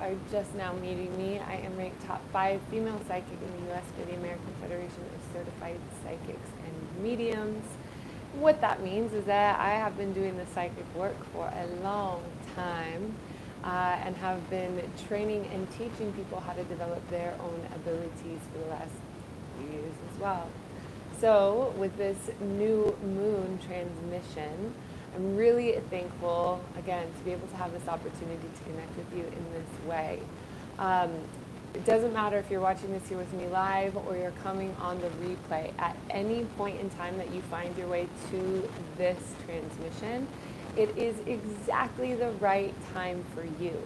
are just now meeting me, I am ranked top 5 female psychic in the U.S. by the American Federation of Certified Psychics and Mediums. What that means is that I have been doing the psychic work for a long time and have been training and teaching people how to develop their own abilities for the last few years as well. So with this new moon transmission, I'm really thankful, again, to be able to have this opportunity to connect with you in this way. It doesn't matter if you're watching this here with me live or you're coming on the replay. At any point in time that you find your way to this transmission, it is exactly the right time for you.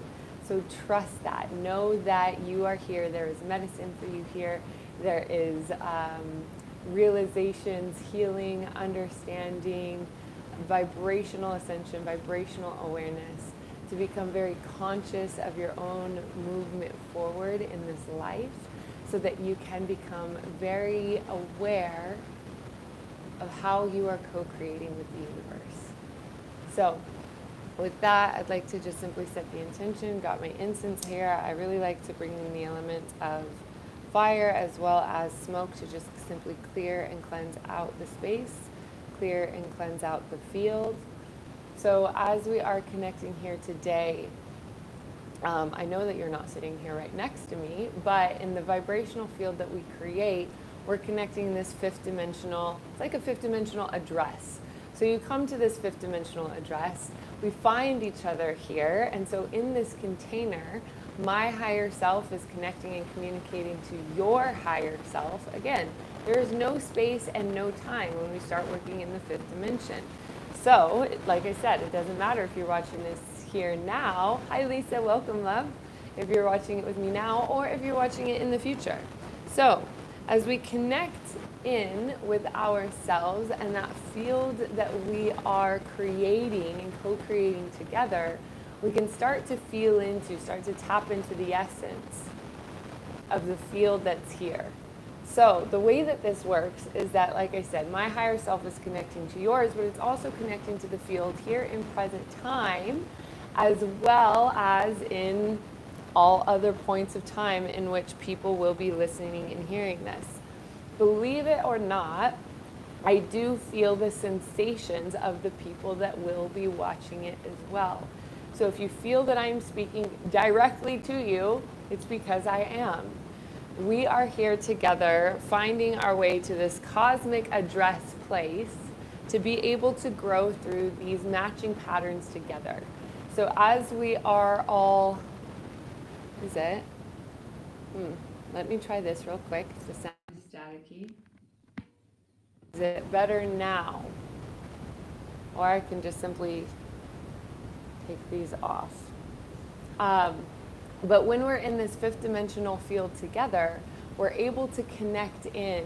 So trust that. Know that you are here. There is medicine for you here. There is realizations, healing, understanding, vibrational ascension, vibrational awareness, to become very conscious of your own movement forward in this life so that you can become very aware of how you are co-creating with the universe. So with that, I'd like to just simply set the intention. Got my incense here. I really like to bring in the element of fire as well as smoke to just simply clear and cleanse out the space, clear and cleanse out the field. So as we are connecting here today, I know that you're not sitting here right next to me, but in the vibrational field that we create, we're connecting this fifth dimensional, it's like a fifth dimensional address. So you come to this fifth dimensional address, we find each other here, and so in this container, my higher self is connecting and communicating to your higher self. Again, there is no space and no time when we start working in the fifth dimension. So, like I said, it doesn't matter if you're watching this here now. Hi Lisa, welcome love. If you're watching it with me now or if you're watching it in the future. So, as we connect in with ourselves and that field that we are creating and co-creating together, we can start to start to tap into the essence of the field that's here. So the way that this works is that, like I said, my higher self is connecting to yours, but it's also connecting to the field here in present time, as well as in all other points of time in which people will be listening and hearing this. Believe it or not, I do feel the sensations of the people that will be watching it as well. So if you feel that I'm speaking directly to you, it's because I am. We are here together finding our way to this cosmic address place to be able to grow through these matching patterns together. So as we are all, is it? Let me try this real quick. The sound is staticky. Is it better now? Or I can just simply take these off. But when we're in this fifth dimensional field together, we're able to connect in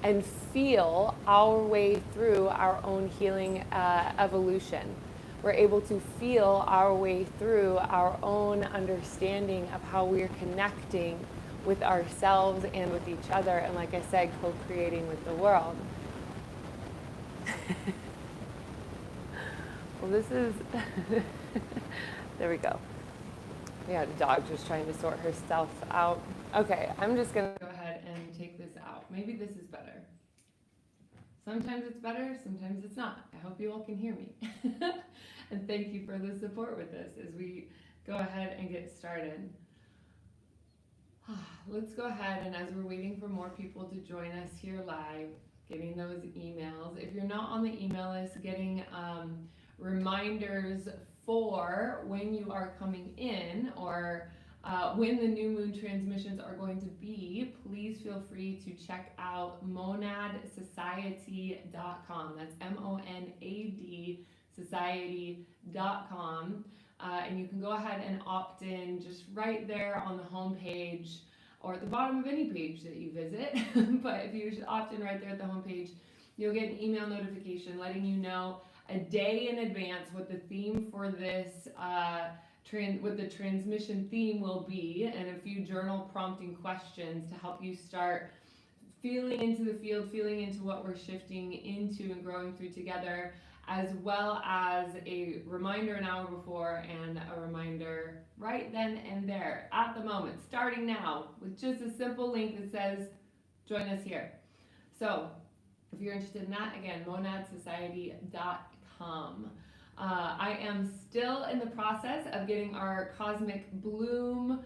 and feel our way through our own healing evolution. We're able to feel our way through our own understanding of how we're connecting with ourselves and with each other, and like I said, co-creating with the world. Well, this is, there we go. We had a dog just trying to sort herself out. Okay, I'm just gonna go ahead and take this out. Maybe this is better. Sometimes it's better, sometimes it's not. I hope you all can hear me. And thank you for the support with this as we go ahead and get started. Let's go ahead, and as we're waiting for more people to join us here live, getting those emails. If you're not on the email list, getting reminders for when you are coming in or when the new moon transmissions are going to be, please feel free to check out monadsociety.com. That's MONAD society.com. And you can go ahead and opt in just right there on the home page or at the bottom of any page that you visit. But if you opt in right there at the home page, you'll get an email notification letting you know a day in advance what the theme for this what the transmission theme will be, and a few journal prompting questions to help you start feeling into the field, feeling into what we're shifting into and growing through together as well as a reminder an hour before and a reminder right then and there at the moment, starting now, with just a simple link that says, join us here. So if you're interested in that, again, monadsociety.com. I am still in the process of getting our Cosmic Bloom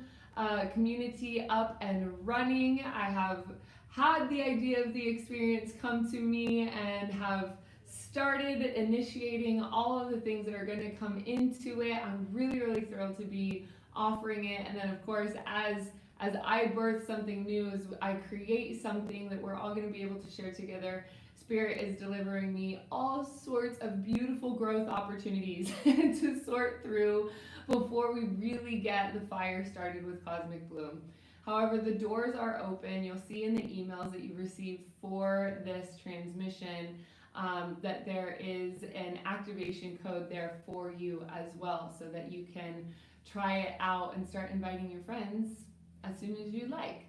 community up and running. I have had the idea of the experience come to me and have started initiating all of the things that are going to come into it. I'm really, really thrilled to be offering it. And then, of course, as I birth something new, as I create something that we're all going to be able to share together, Spirit is delivering me all sorts of beautiful growth opportunities to sort through before we really get the fire started with Cosmic Bloom. However, the doors are open. You'll see in the emails that you received for this transmission that there is an activation code there for you as well, so that you can try it out and start inviting your friends as soon as you like.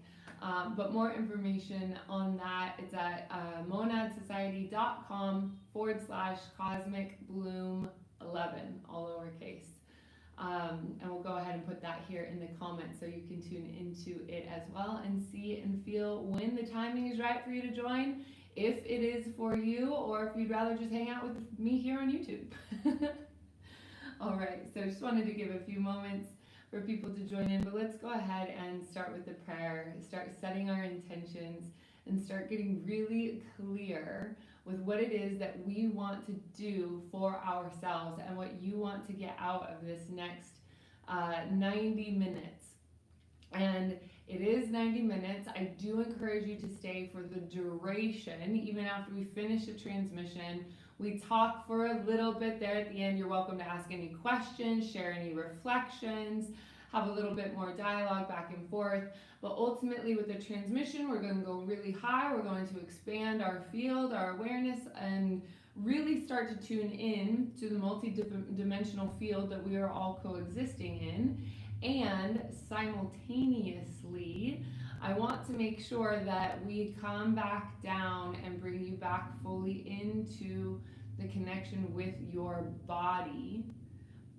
But more information on that, it's at monadsociety.com/Cosmic Bloom 11, all lowercase. And we'll go ahead and put that here in the comments so you can tune into it as well and see and feel when the timing is right for you to join, if it is for you, or if you'd rather just hang out with me here on YouTube. All right, so just wanted to give a few moments for people to join in, but let's go ahead and start with the prayer, start setting our intentions, and start getting really clear with what it is that we want to do for ourselves and what you want to get out of this next 90 minutes. And it is 90 minutes. I do encourage you to stay for the duration, even after we finish the transmission. We talk for a little bit there at the end. You're welcome to ask any questions, share any reflections, have a little bit more dialogue back and forth. But ultimately with the transmission, we're going to go really high. We're going to expand our field, our awareness, and really start to tune in to the multi-dimensional field that we are all coexisting in. And simultaneously, I want to make sure that we come back down and bring you back fully into the connection with your body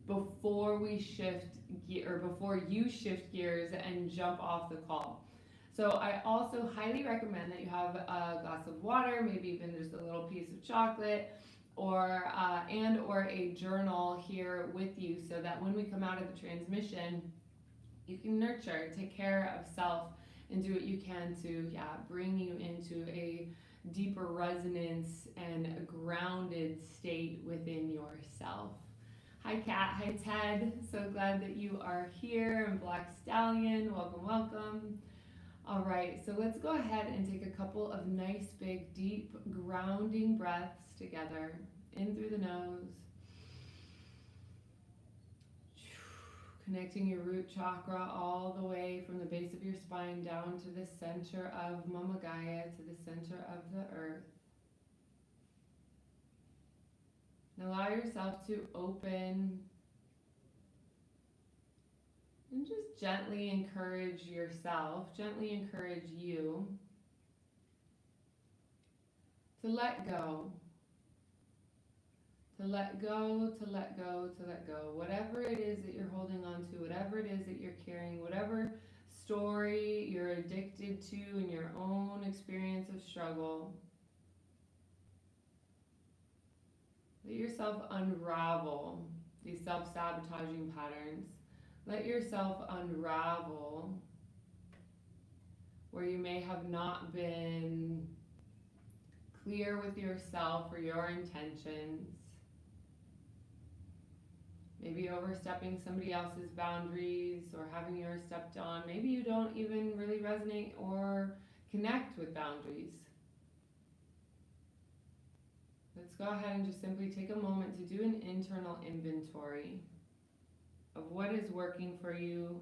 before we shift gear, or before you shift gears and jump off the call. So I also highly recommend that you have a glass of water, maybe even just a little piece of chocolate, or a journal here with you, so that when we come out of the transmission, you can nurture, take care of self, and do what you can to bring you into a deeper resonance and a grounded state within yourself. Hi Kat, hi Ted, so glad that you are here, and Black Stallion, welcome, welcome. All right, so let's go ahead and take a couple of nice, big, deep, grounding breaths together, in through the nose. Connecting your root chakra all the way from the base of your spine down to the center of Mama Gaia, to the center of the earth. And allow yourself to open and just gently encourage yourself, gently encourage you to let go. To let go, to let go, to let go. Whatever it is that you're holding on to, whatever it is that you're carrying, whatever story you're addicted to in your own experience of struggle, let yourself unravel these self-sabotaging patterns. Let yourself unravel where you may have not been clear with yourself or your intentions. Maybe overstepping somebody else's boundaries or having yours stepped on. Maybe you don't even really resonate or connect with boundaries. Let's go ahead and just simply take a moment to do an internal inventory of what is working for you,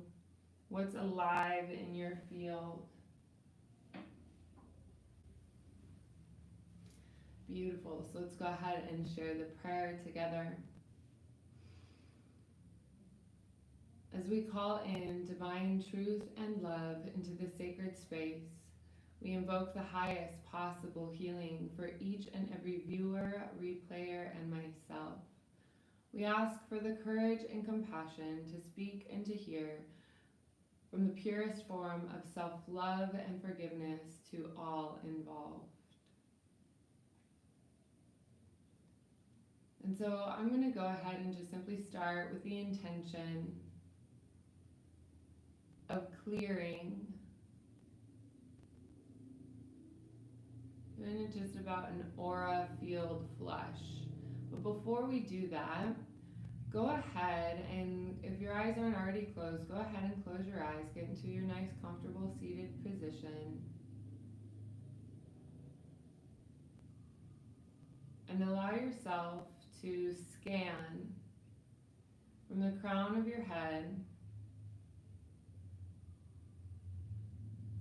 what's alive in your field. Beautiful. So let's go ahead and share the prayer together. As we call in divine truth and love into the sacred space, We invoke the highest possible healing for each and every viewer, replayer, and myself. We ask for the courage and compassion to speak and to hear from the purest form of self-love and forgiveness to all involved. And so I'm going to go ahead and just simply start with the intention of clearing, doing it just about an aura field flush. But before we do that, go ahead and if your eyes aren't already closed, go ahead and close your eyes, get into your nice comfortable seated position. And allow yourself to scan from the crown of your head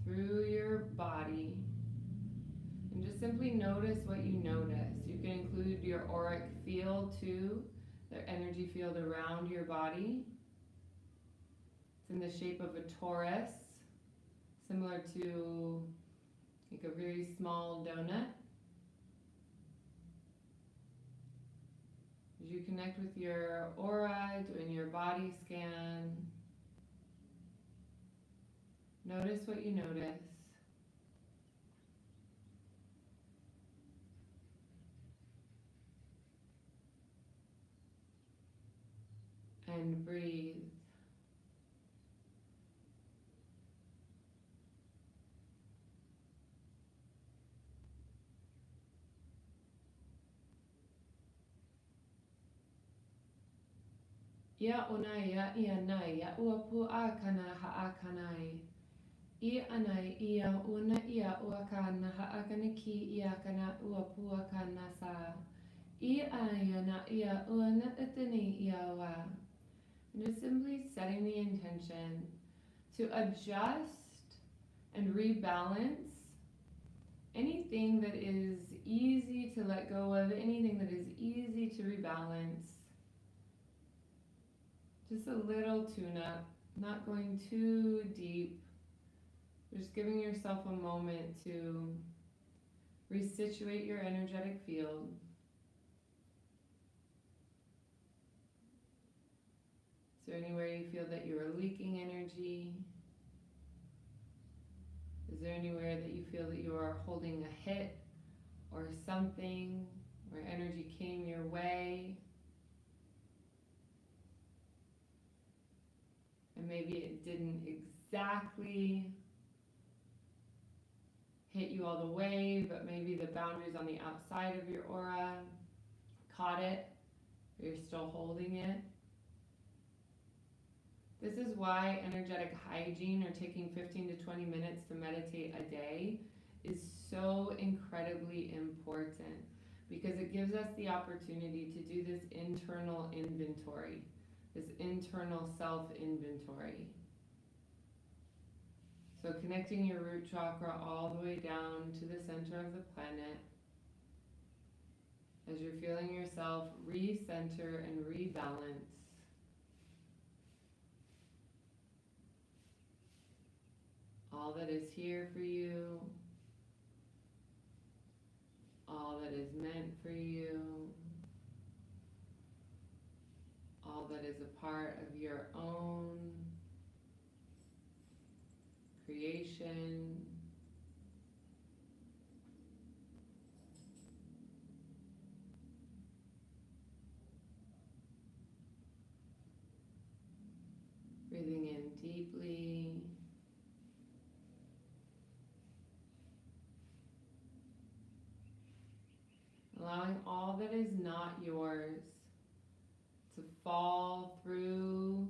through your body and just simply notice what you notice. You can include your auric field too, the energy field around your body. It's in the shape of a torus, similar to like a very small donut. As you connect with your aura, doing your body scan, notice what you notice. And breathe. Ya onaya ia naya uapu akana haakanai. Ia anai ia una ia uakana haakanaki ia kana uapu akana sa. Ia ayana ia una etani ia wa. And just simply setting the intention to adjust and rebalance anything that is easy to let go of, anything that is easy to rebalance. Just a little tune-up, not going too deep. Just giving yourself a moment to resituate your energetic field. Is there anywhere you feel that you are leaking energy? Is there anywhere that you feel that you are holding a hit or something where energy came your way? And maybe it didn't exactly hit you all the way, but maybe the boundaries on the outside of your aura caught it, but you're still holding it. This is why energetic hygiene, or taking 15 to 20 minutes to meditate a day, is so incredibly important, because it gives us the opportunity to do this internal inventory, this internal self-inventory. So connecting your root chakra all the way down to the center of the planet, as you're feeling yourself recenter and rebalance. All that is here for you, all that is meant for you, all that is a part of your own creation. Breathing in deeply. Allowing all that is not yours to fall through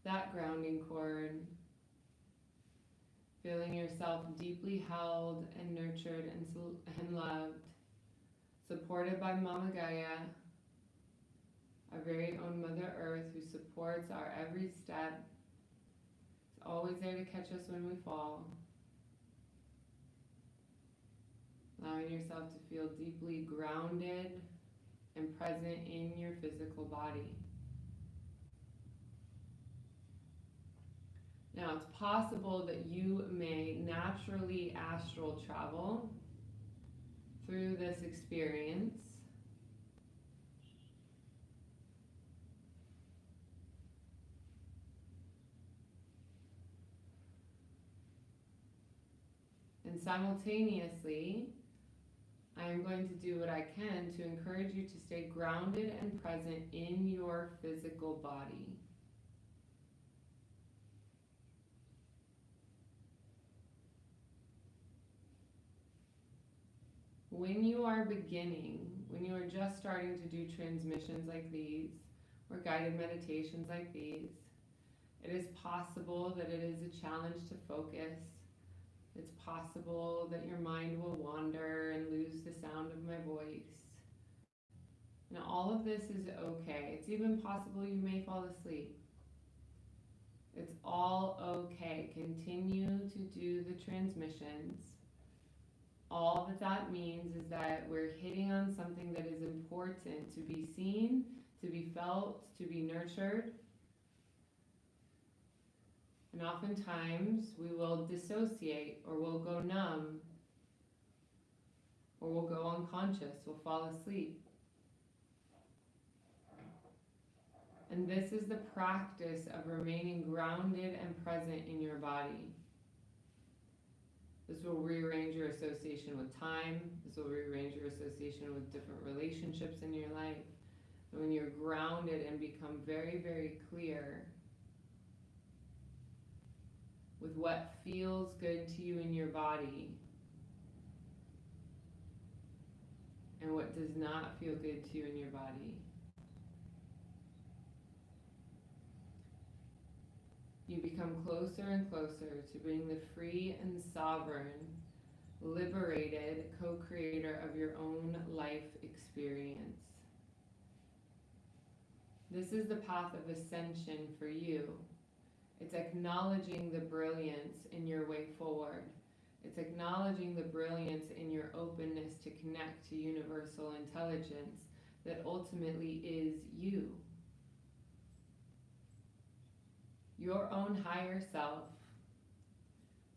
that grounding cord. Feeling yourself deeply held and nurtured and loved. Supported by Mama Gaia, our very own Mother Earth, who supports our every step. Is always there to catch us when we fall. Allowing yourself to feel deeply grounded and present in your physical body. Now, it's possible that you may naturally astral travel through this experience. And simultaneously, I am going to do what I can to encourage you to stay grounded and present in your physical body. When you are beginning, when you are just starting to do transmissions like these, or guided meditations like these, it is possible that it is a challenge to focus. It's possible that your mind will wander and lose the sound of my voice. And all of this is okay. It's even possible you may fall asleep. It's all okay. Continue to do the transmissions. All that means is that we're hitting on something that is important to be seen, to be felt, to be nurtured. And oftentimes we will dissociate, or we'll go numb, or we'll go unconscious, we'll fall asleep. And this is the practice of remaining grounded and present in your body. This will rearrange your association with time. This will rearrange your association with different relationships in your life. And when you're grounded and become very, very clear with what feels good to you in your body and what does not feel good to you in your body, you become closer and closer to being the free and sovereign, liberated co-creator of your own life experience. This is the path of ascension for you. It's acknowledging the brilliance in your way forward. It's acknowledging the brilliance in your openness to connect to universal intelligence that ultimately is you. Your own higher self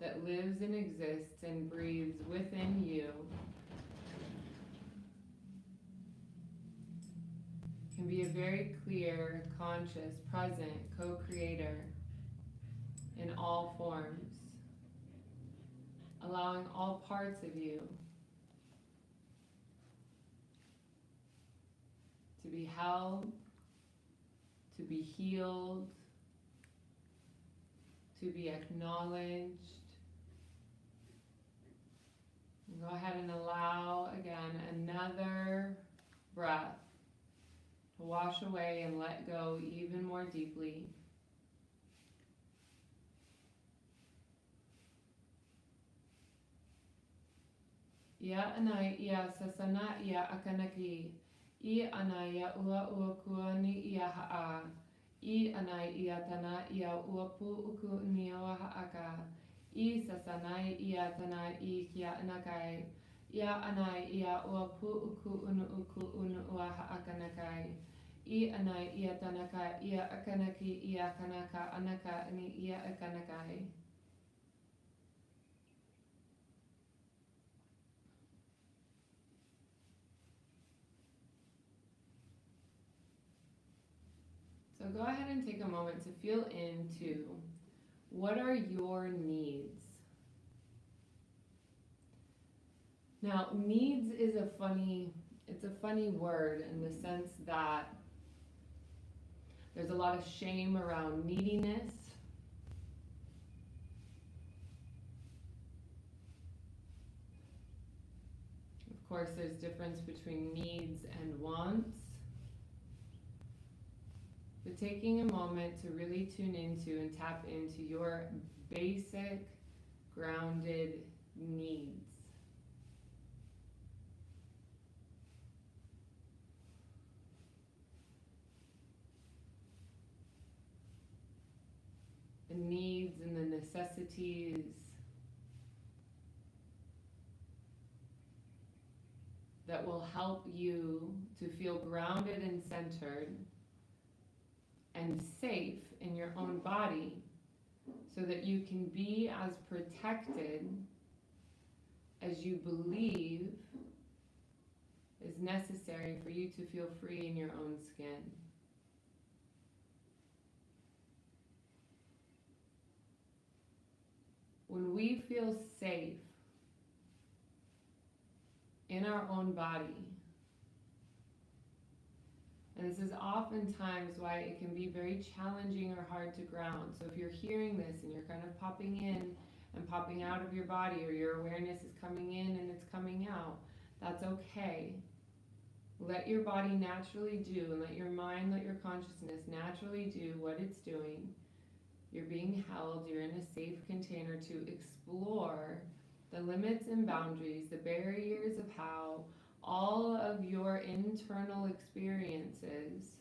that lives and exists and breathes within you can be a very clear, conscious, present co-creator in all forms, allowing all parts of you to be held, to be healed, to be acknowledged. And go ahead and allow again another breath to wash away and let go even more deeply. Ia anai ia sasana ia akanaki. I anai ia ua kuani ia ha'a. I anai ia tana ia uapu uku nioa ha'aka. I sasanai ia tana I kia anakai. Ia anai ia uapu uku unu ua ha'akanakai. I anai ia tanaka ia akanaki ia kanaka anaka ni ia akanakai. So go ahead and take a moment to feel into what are your needs. Now, needs is a funny word in the sense that there's a lot of shame around neediness. Of course, there's difference between needs and wants. But taking a moment to really tune into and tap into your basic, grounded needs. The needs and the necessities that will help you to feel grounded and centered and safe in your own body so that you can be as protected as you believe is necessary for you to feel free in your own skin. When we feel safe in our own body, and this is oftentimes why it can be very challenging or hard to ground. So if you're hearing this and you're kind of popping in and popping out of your body, or your awareness is coming in and it's coming out, that's okay. Let your body naturally do, and let your mind, let your consciousness naturally do what it's doing. You're being held, you're in a safe container to explore the limits and boundaries, the barriers of how all of your internal experiences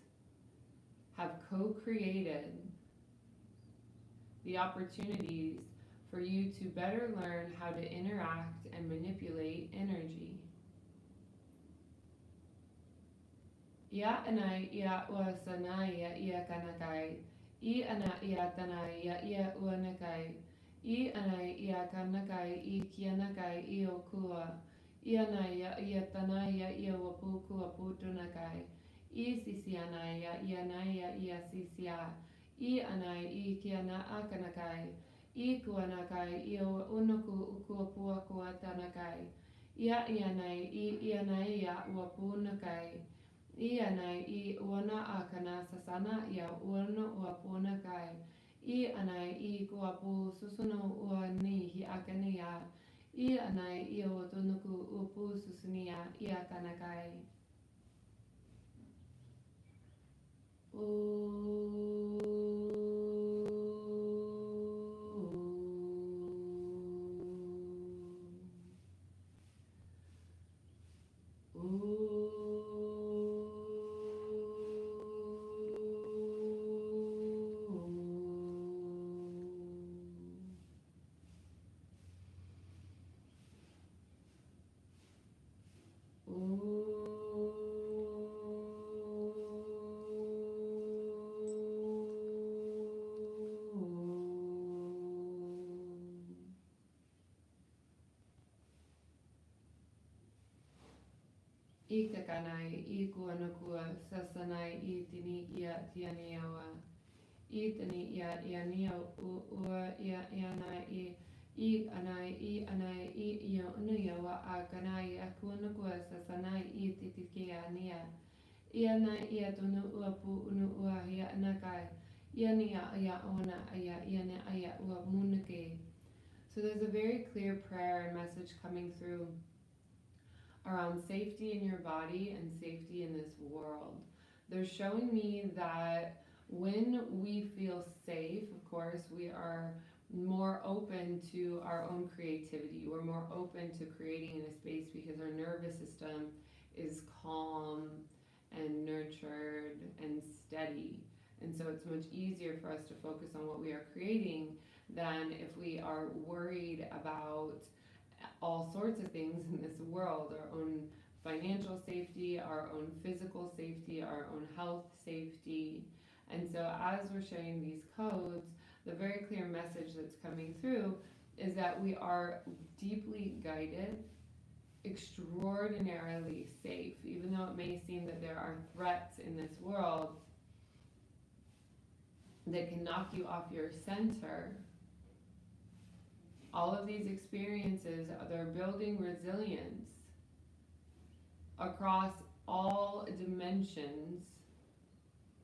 have co-created the opportunities for you to better learn how to interact and manipulate energy. Ya anai ya wasanai ya kanakai. I ana ya tanai ya uanakai. I anai ya kanakai I kianakai I okua. I anai ya tanai ya wapuku aputunakai. I sisianai ya nai ya sisia. I anai I kiana akanakai. I kuanakai I unuku ukua kuatanakai. Ya ianai I ianai ya wapunakai. Ianai I wana akana sasana ya wana wapuna kai. Ianai I kuapu susuno uani hi akane ya. Ianai I otunuku upu susunia iakana kai. Ikakanai I kuanakua sasanai I tini ia tianiawa. I tini ia iania ua ia ianai I anai I ia unuiawa akanai akuanakua sasanai I titikia nia. Ianai ia tunu uapu unu ua ia anakai. Iania ia ona ia iana ia ua munake. So there's a very clear prayer and message coming through around safety in your body and safety in this world. They're showing me that when we feel safe, of course, we are more open to our own creativity. We're more open to creating in a space because our nervous system is calm and nurtured and steady. And so it's much easier for us to focus on what we are creating than if we are worried about all sorts of things in this world, our own financial safety, our own physical safety, our own health safety. And so as we're sharing these codes, the very clear message that's coming through is that we are deeply guided, extraordinarily safe, even though it may seem that there are threats in this world that can knock you off your center. All of these experiences, they're building resilience across all dimensions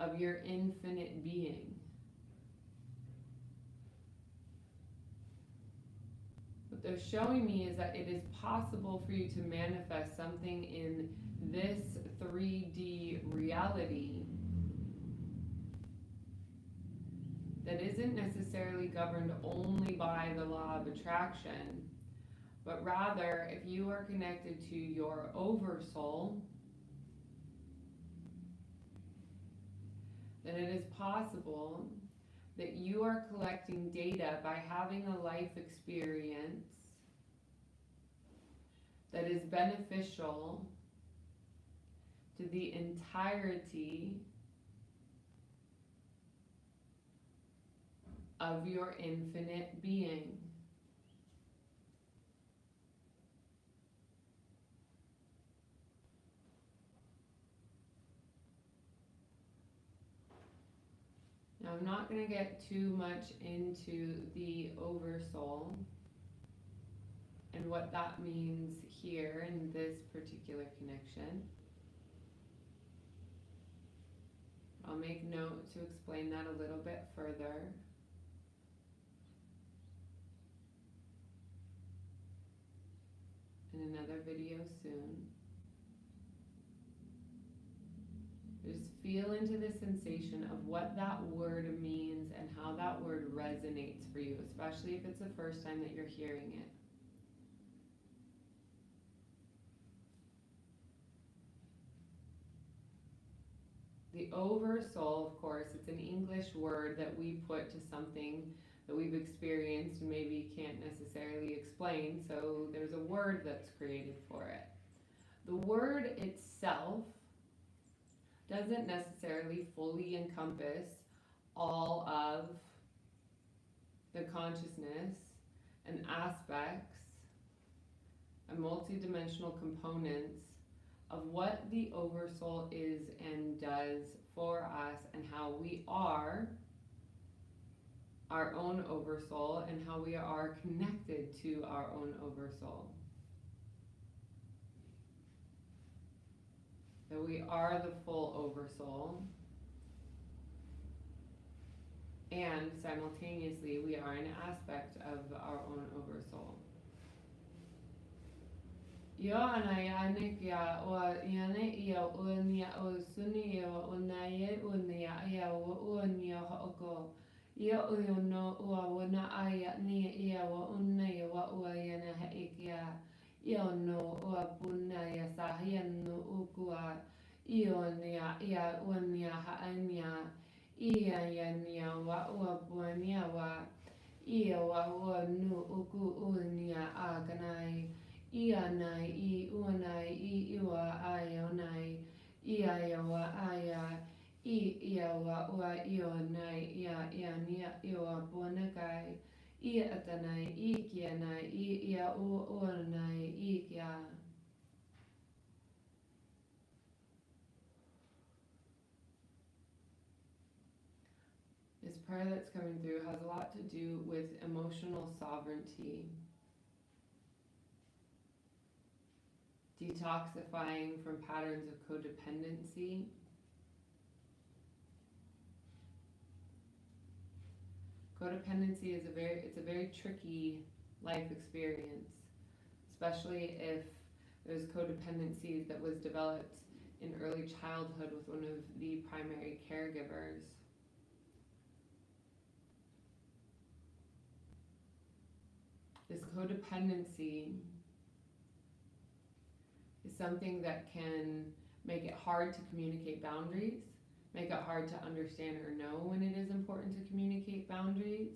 of your infinite being. What they're showing me is that it is possible for you to manifest something in this 3D reality that isn't necessarily governed only by the law of attraction, but rather if you are connected to your oversoul, then it is possible that you are collecting data by having a life experience that is beneficial to the entirety of your infinite being. Now, I'm not going to get too much into the oversoul and what that means here in this particular connection. I'll make note to explain that a little bit further. In another video soon. Just feel into the sensation of what that word means and how that word resonates for you, especially if it's the first time that you're hearing it. The oversoul, of course, it's an English word that we put to something that we've experienced and maybe can't necessarily explain, so there's a word that's created for it. The word itself doesn't necessarily fully encompass all of the consciousness and aspects and multidimensional components of what the oversoul is and does for us, and how we are our own oversoul and how we are connected to our own oversoul. That we are the full oversoul, and simultaneously we are an aspect of our own oversoul. Yo anayanik ya wa yane ya unya osuni ya unaye unya ya unya hoko. Yo uno wa wana aya ni ya wa unya wa yana haikya. Yo no wa punna ya sahiyan no ukua. Yo ya unya haanya. Iya ya nya wa bunya wa. Iya wa nu uku unya aganai. Ianai I uanai I iwa ionai Iawa aya I iawa ua ionai Ia iwa buanakai Iatanai Ikianai Ia uanai Ikia. This prayer that's coming through has a lot to do with emotional sovereignty. Detoxifying from patterns of codependency. Codependency is a very tricky life experience, especially if there's codependency that was developed in early childhood with one of the primary caregivers. This codependency is something that can make it hard to communicate boundaries, make it hard to understand or know when it is important to communicate boundaries,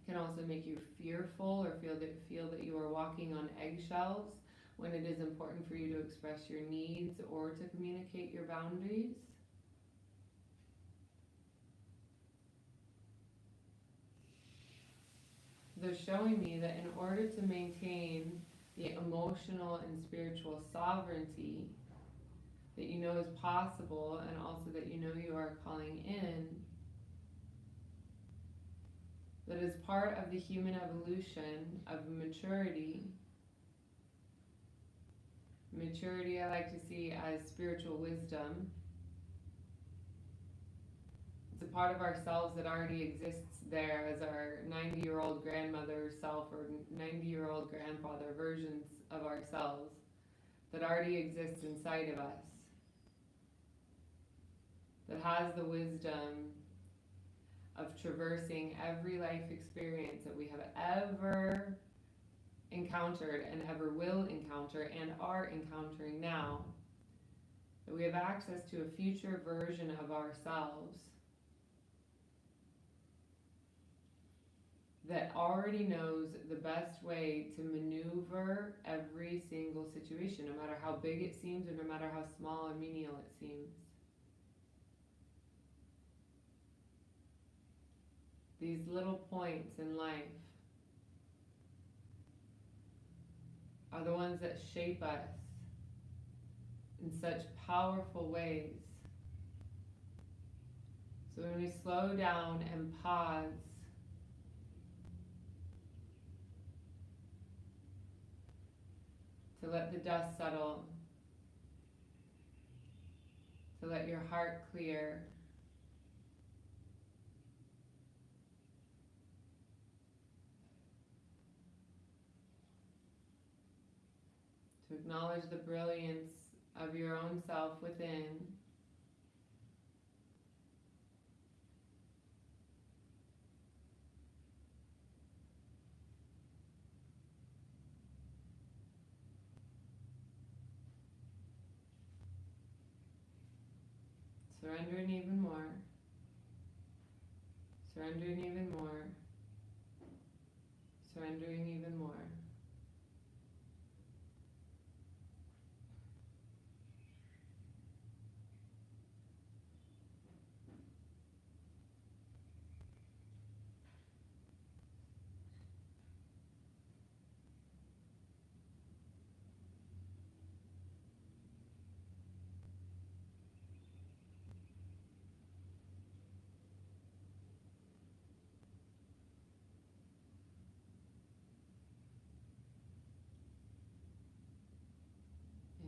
can also make you fearful or feel that you are walking on eggshells when it is important for you to express your needs or to communicate your boundaries. They're showing me that in order to maintain the emotional and spiritual sovereignty that you know is possible, and also that you know you are calling in, that is part of the human evolution of maturity. Maturity I like to see as spiritual wisdom. It's a part of ourselves that already exists there as our 90-year-old grandmother self or 90-year-old grandfather versions of ourselves that already exists inside of us, that has the wisdom of traversing every life experience that we have ever encountered and ever will encounter and are encountering now, that we have access to a future version of ourselves that already knows the best way to maneuver every single situation, no matter how big it seems or no matter how small or menial it seems. these little points in life are the ones that shape us in such powerful ways. So when we slow down and pause, to let the dust settle, to let your heart clear, to acknowledge the brilliance of your own self within, surrendering even more, surrendering even more, surrendering even more.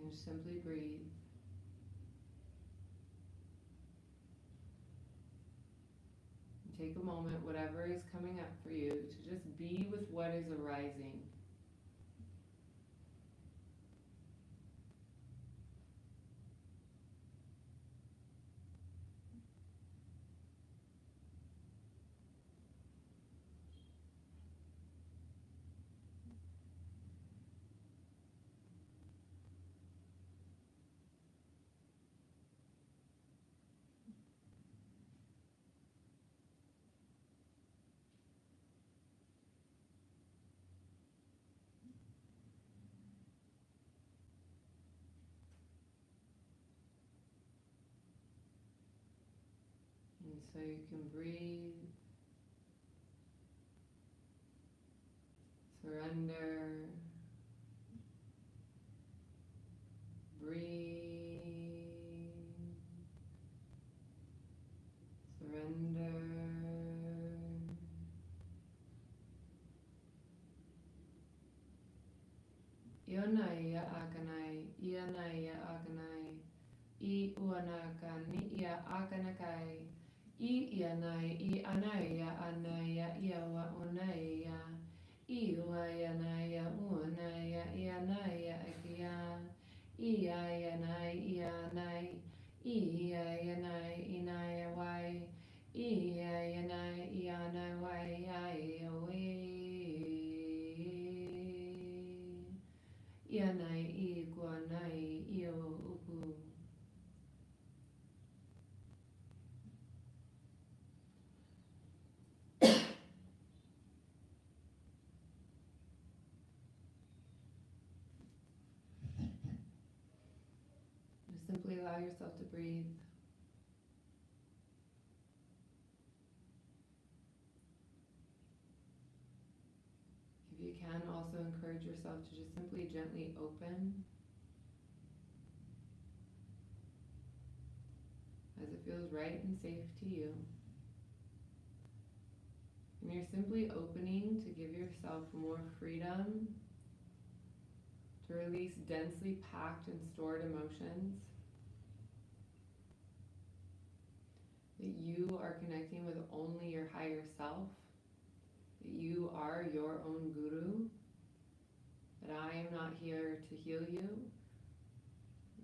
And just simply breathe. And take a moment, whatever is coming up for you, to just be with what is arising. And so you can breathe, surrender, breathe, surrender, Ionaya akanai, Ianaya akanai, I uanaka ni ia akanakai, I ianai, I anaya anaya, Iawa unaya, I uayanaya unaya, Ianaya akia, Iayanai, Ianai, Iayanai, Inaya wai, Iayanai, Ianai wai, Iawe. Ianai, Iguanai, Io uku. Just simply allow yourself to breathe. If you can, also encourage yourself to just simply gently open as it feels right and safe to you. And you're simply opening to give yourself more freedom to release densely packed and stored emotions. That you are connecting with only your higher self. That you are your own guru. That I am not here to heal you.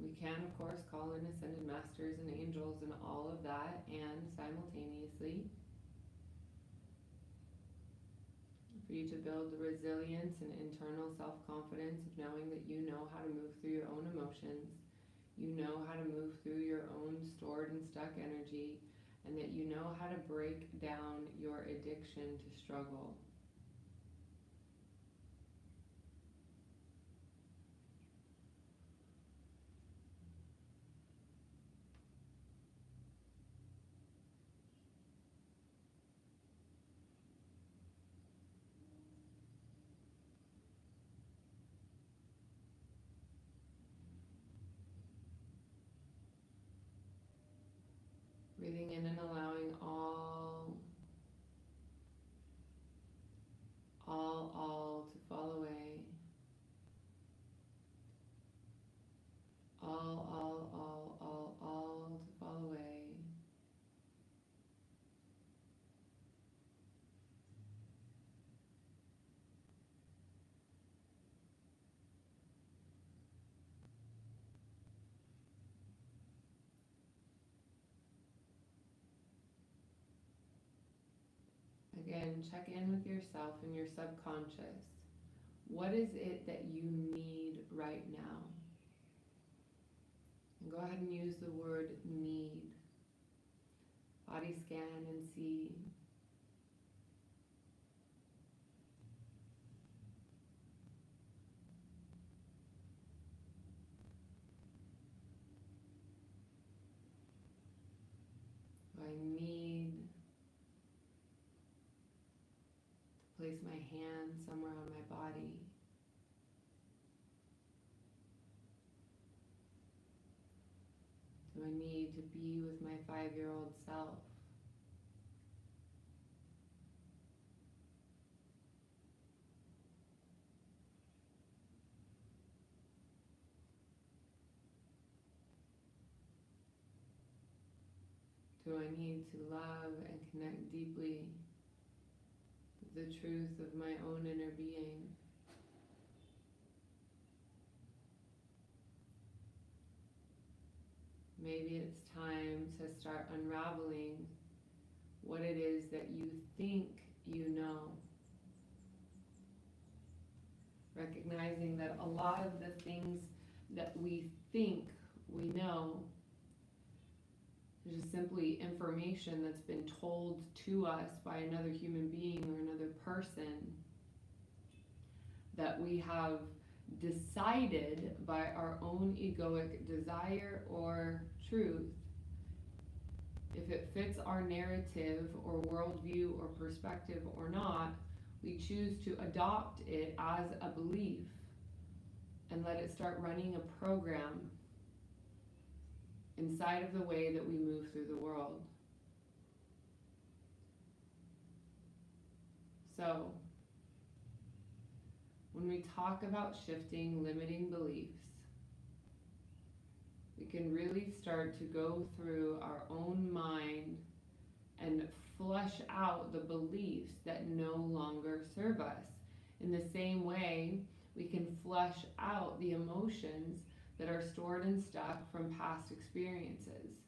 We can, of course, call in ascended masters and angels and all of that, and simultaneously for you to build the resilience and internal self-confidence of knowing that you know how to move through your own emotions, you know how to move through your own stored and stuck energy, and that you know how to break down your addiction to struggle. Breathing in and allowing all to fall away. All to fall away. Again, check in with yourself and your subconscious. What is it that you need right now? And go ahead and use the word need. Body scan and see. I need to place my hand somewhere on my body. Do I need to be with my 5-year-old self? Do I need to love and connect deeply with the truth of my own inner being? Maybe it's time to start unraveling what it is that you think you know. Recognizing that a lot of the things that we think we know is just simply information that's been told to us by another human being or another person that we have decided by our own egoic desire or truth, if it fits our narrative or worldview or perspective or not, we choose to adopt it as a belief and let it start running a program inside of the way that we move through the world. So, when we talk about shifting limiting beliefs, we can really start to go through our own mind and flush out the beliefs that no longer serve us. In the same way, we can flush out the emotions that are stored and stuck from past experiences.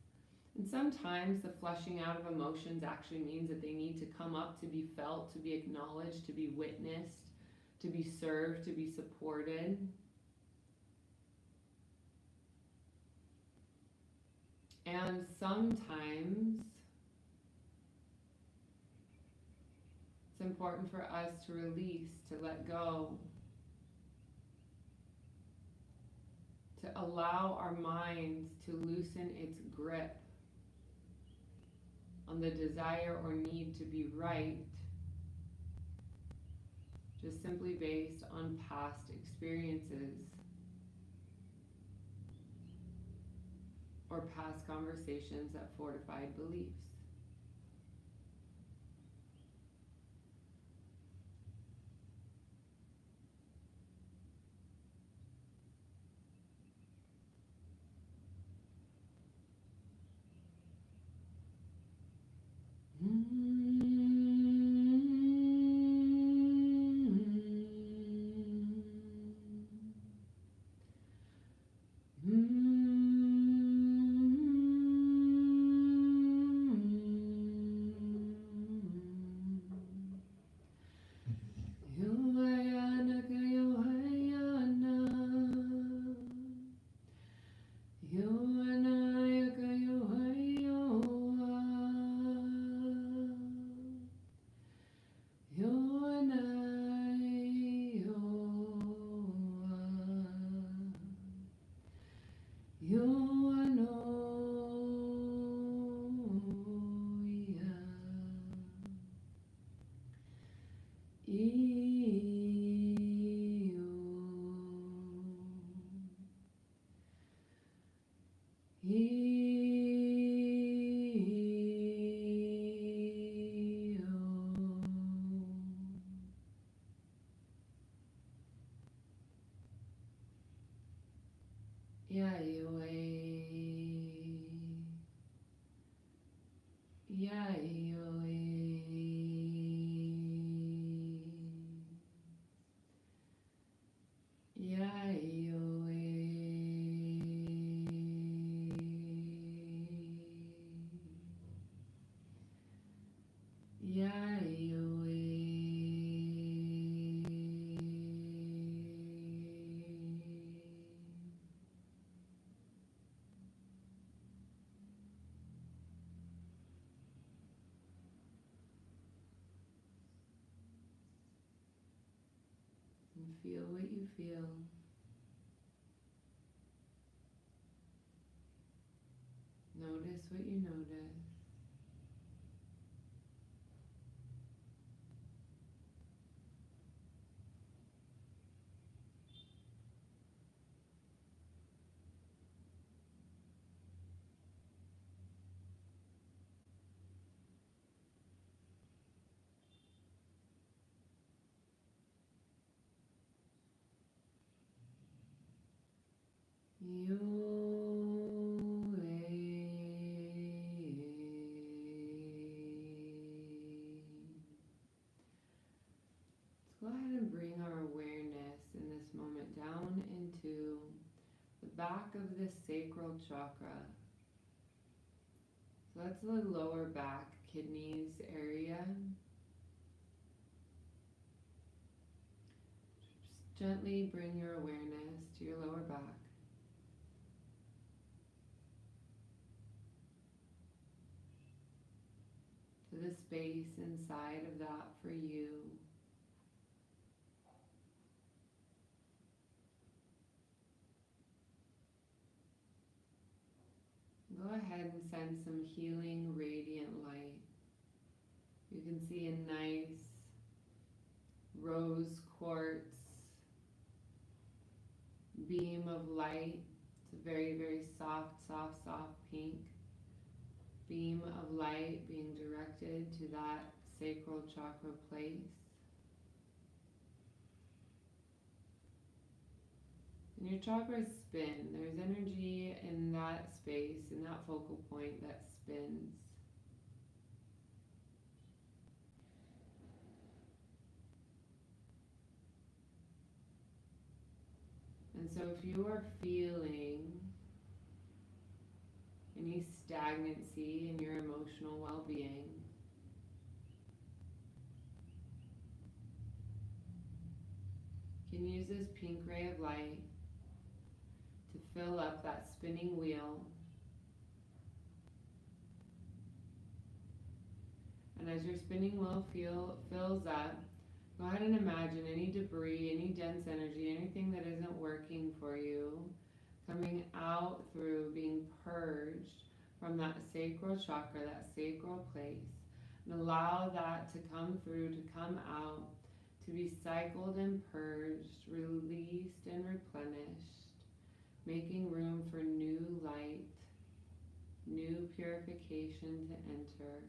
And sometimes the flushing out of emotions actually means that they need to come up to be felt, to be acknowledged, to be witnessed, to be served, to be supported. And sometimes it's important for us to release, to let go, to allow our minds to loosen its grip on the desire or need to be right, just simply based on past experiences or past conversations that fortified beliefs. And feel what you feel. Notice what you notice. Let's go ahead and bring our awareness in this moment down into the back of the sacral chakra. So that's the lower back, kidneys area. Just gently bring your awareness to your lower back. To the space inside of that for you. Go ahead and send some healing, radiant light. You can see a nice rose quartz beam of light. It's a very, very soft, soft, soft pink beam of light being directed to that sacral chakra place. And your chakras spin. There's energy in that space, in that focal point that spins. And so if you are feeling any stagnancy in your emotional well-being, you can use this pink ray of light to fill up that spinning wheel. And as your spinning wheel fills up, go ahead and imagine any debris, any dense energy, anything that isn't working for you, coming out through, being purged from that sacral chakra, that sacral place. And allow that to come through, to come out, to be cycled and purged, released and replenished, making room for new light, new purification to enter.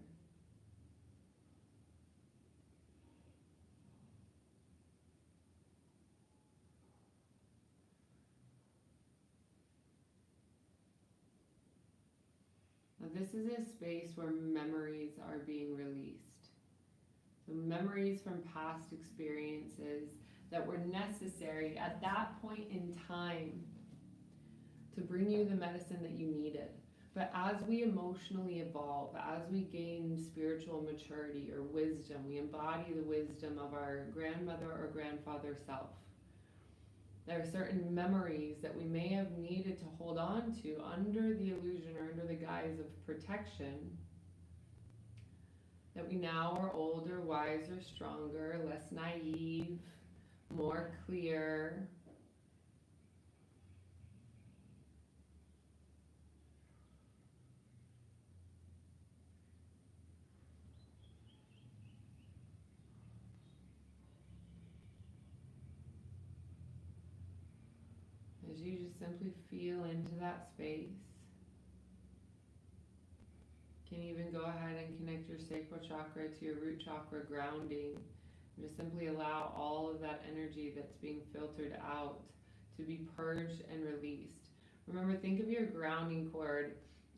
Now this is a space where memories are being released. So memories from past experiences that were necessary at that point in time to bring you the medicine that you needed. But as we emotionally evolve, as we gain spiritual maturity or wisdom, we embody the wisdom of our grandmother or grandfather self. There are certain memories that we may have needed to hold on to under the illusion or under the guise of protection, that we now are older, wiser, stronger, less naive, more clear. As you just simply feel into that space. You can even go ahead and connect your sacral chakra to your root chakra grounding. And just simply allow all of that energy that's being filtered out to be purged and released. Remember, think of your grounding cord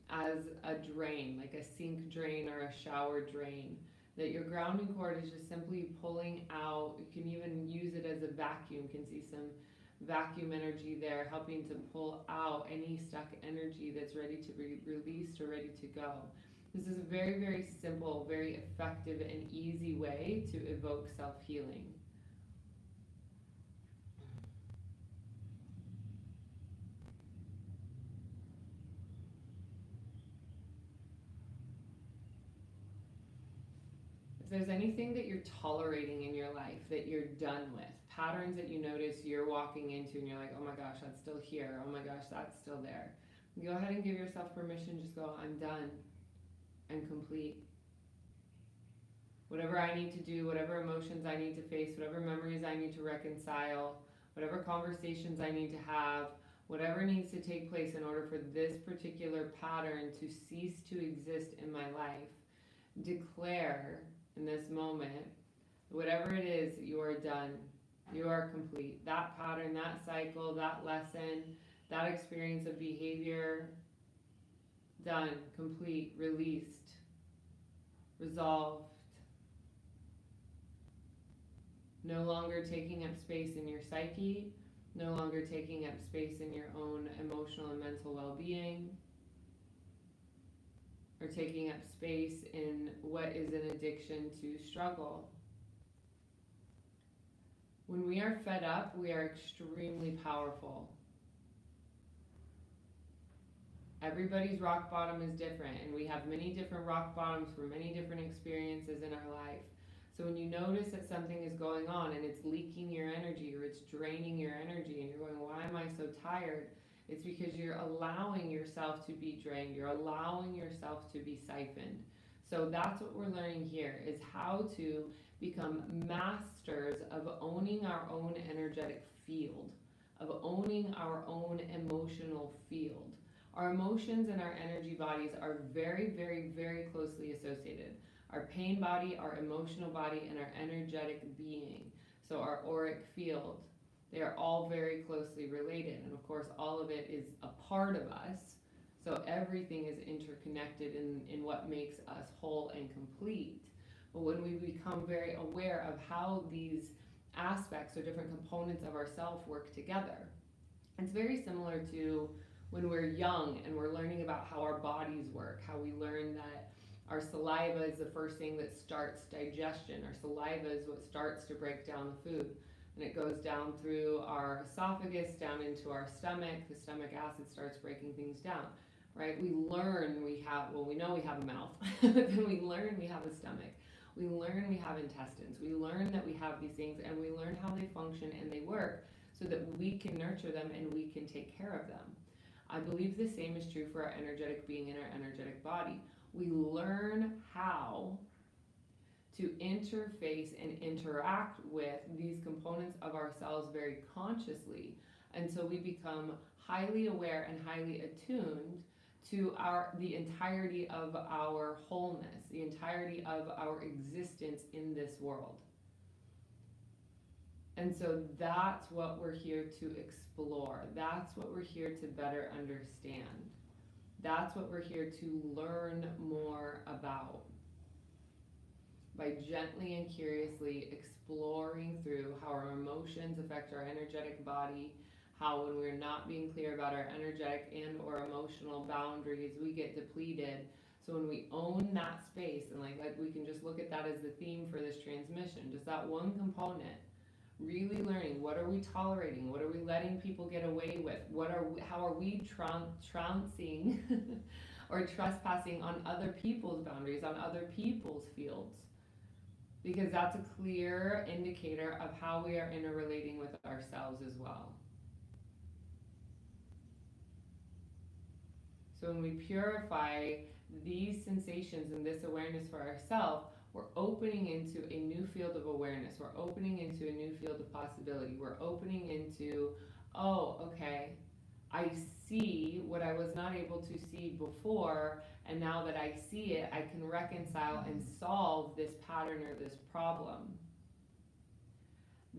as a drain, like a sink drain or a shower drain. That your grounding cord is just simply pulling out. You can even use it as a vacuum. You can see some vacuum energy there, helping to pull out any stuck energy that's ready to be released or ready to go. This is a very, very simple, very effective and easy way to evoke self-healing. If there's anything that you're tolerating in your life that you're done with, patterns that you notice you're walking into and you're like, oh my gosh, that's still here, oh my gosh, that's still there, go ahead and give yourself permission. Just go, I'm done and complete. Whatever I need to do, whatever emotions I need to face, whatever memories I need to reconcile, whatever conversations I need to have, whatever needs to take place in order for this particular pattern to cease to exist in my life, declare in this moment, whatever it is, you are done. You are complete. That pattern, that cycle, that lesson, that experience of behavior, done, complete, released, resolved. No longer taking up space in your psyche, no longer taking up space in your own emotional and mental well-being, or taking up space in what is an addiction to struggle. When we are fed up, we are extremely powerful. Everybody's rock bottom is different, and we have many different rock bottoms for many different experiences in our life. So when you notice that something is going on and it's leaking your energy or it's draining your energy and you're going, why am I so tired? It's because you're allowing yourself to be drained. You're allowing yourself to be siphoned. So that's what we're learning here, is how to become masters of owning our own energetic field, of owning our own emotional field. Our emotions and our energy bodies are very, very, very closely associated. Our pain body, our emotional body, and our energetic being, so our auric field, they are all very closely related. And of course, all of it is a part of us. So everything is interconnected in what makes us whole and complete. But when we become very aware of how these aspects or different components of ourself work together, it's very similar to when we're young and we're learning about how our bodies work, how we learn that our saliva is the first thing that starts digestion. Our saliva is what starts to break down the food. And it goes down through our esophagus, down into our stomach. The stomach acid starts breaking things down, right? We learn we know we have a mouth, but then we learn we have a stomach. We learn we have intestines. We learn that we have these things, and we learn how they function and they work so that we can nurture them and we can take care of them. I believe the same is true for our energetic being and our energetic body. We learn how to interface and interact with these components of ourselves very consciously until we become highly aware and highly attuned to the entirety of our wholeness, the entirety of our existence in this world. And so that's what we're here to explore. That's what we're here to better understand. That's what we're here to learn more about. By gently and curiously exploring through how our emotions affect our energetic body, how when we're not being clear about our energetic and or emotional boundaries, we get depleted. So when we own that space, and like we can just look at that as the theme for this transmission, just that one component, really learning, what are we tolerating? What are we letting people get away with? How are we trouncing or trespassing on other people's boundaries, on other people's fields? Because that's a clear indicator of how we are interrelating with ourselves as well. So when we purify these sensations and this awareness for ourselves, we're opening into a new field of awareness. We're opening into a new field of possibility. We're opening into, oh, okay, I see what I was not able to see before, and now that I see it, I can reconcile and solve this pattern or this problem.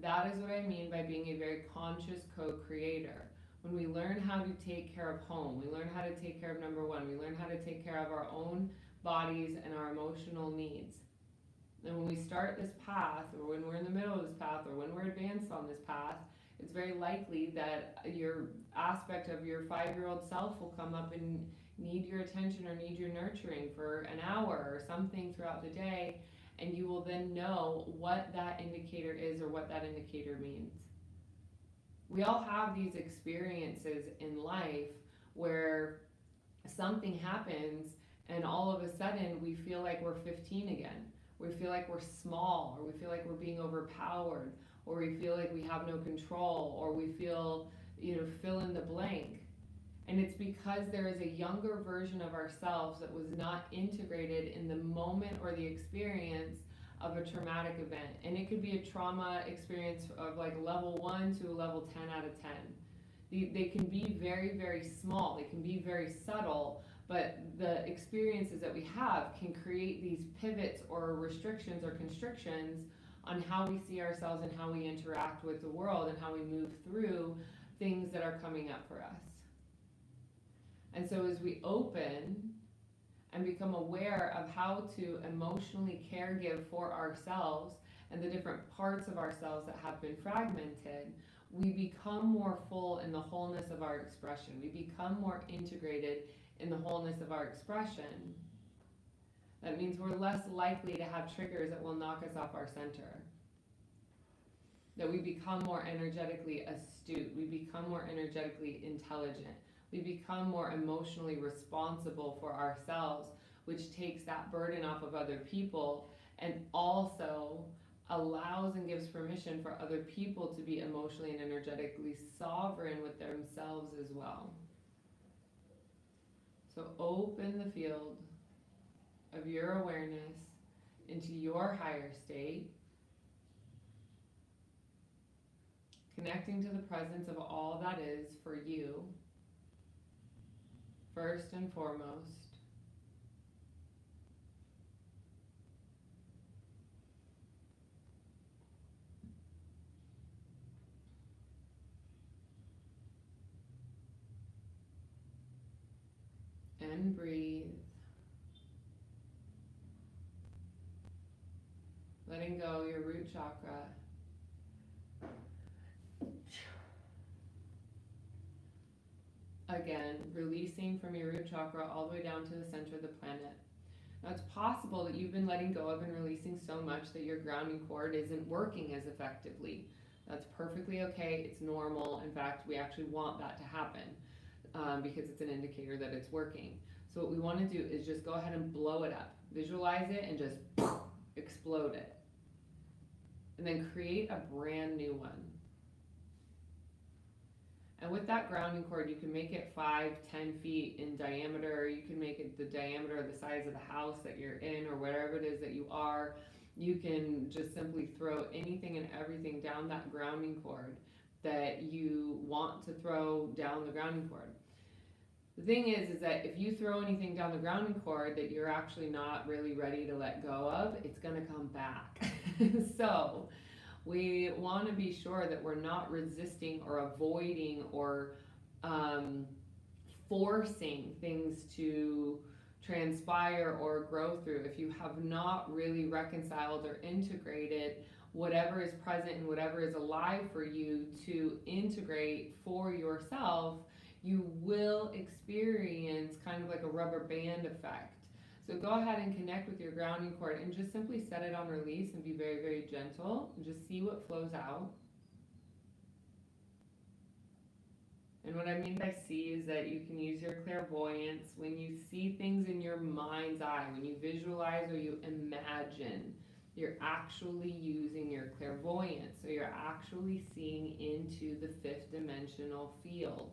That is what I mean by being a very conscious co-creator. when we learn how to take care of home, we learn how to take care of number one, we learn how to take care of our own bodies and our emotional needs. And when we start this path, or when we're in the middle of this path, or when we're advanced on this path, it's very likely that your aspect of your 5-year-old self will come up and need your attention or need your nurturing for an hour or something throughout the day, and you will then know what that indicator is or what that indicator means. We all have these experiences in life where something happens and all of a sudden we feel like we're 15 again. We feel like we're small, or we feel like we're being overpowered, or we feel like we have no control, or we feel, fill in the blank. And it's because there is a younger version of ourselves that was not integrated in the moment or the experience of a traumatic event. And it could be a trauma experience of like level 1 to a level 10 out of 10. They can be very, very small, they can be very subtle, but the experiences that we have can create these pivots or restrictions or constrictions on how we see ourselves and how we interact with the world and how we move through things that are coming up for us. And so as we open and become aware of how to emotionally caregive for ourselves and the different parts of ourselves that have been fragmented, we become more full in the wholeness of our expression. We become more integrated in the wholeness of our expression. That means we're less likely to have triggers that will knock us off our center. That we become more energetically astute. We become more energetically intelligent. We become more emotionally responsible for ourselves, which takes that burden off of other people and also allows and gives permission for other people to be emotionally and energetically sovereign with themselves as well. So open the field of your awareness into your higher state, connecting to the presence of all that is for you, first and foremost. And breathe. Letting go your root chakra. Again, releasing from your root chakra all the way down to the center of the planet. Now it's possible that you've been letting go of and releasing so much that your grounding cord isn't working as effectively. That's perfectly okay. It's normal. In fact, we actually want that to happen. Because it's an indicator that it's working. So what we want to do is just go ahead and blow it up. Visualize it and just explode it. And then create a brand new one. And with that grounding cord, you can make it 5, 10 feet in diameter. You can make it the diameter of the size of the house that you're in or wherever it is that you are. You can just simply throw anything and everything down that grounding cord that you want to throw down the grounding cord. The thing is that if you throw anything down the grounding cord that you're actually not really ready to let go of, it's going to come back. So we want to be sure that we're not resisting or avoiding or forcing things to transpire or grow through. If you have not really reconciled or integrated whatever is present and whatever is alive for you to integrate for yourself, you will experience kind of like a rubber band effect. So go ahead and connect with your grounding cord and just simply set it on release and be very, very gentle and just see what flows out. And what I mean by see is that you can use your clairvoyance when you see things in your mind's eye, when you visualize or you imagine. You're actually using your clairvoyance. So you're actually seeing into the 5th dimensional field.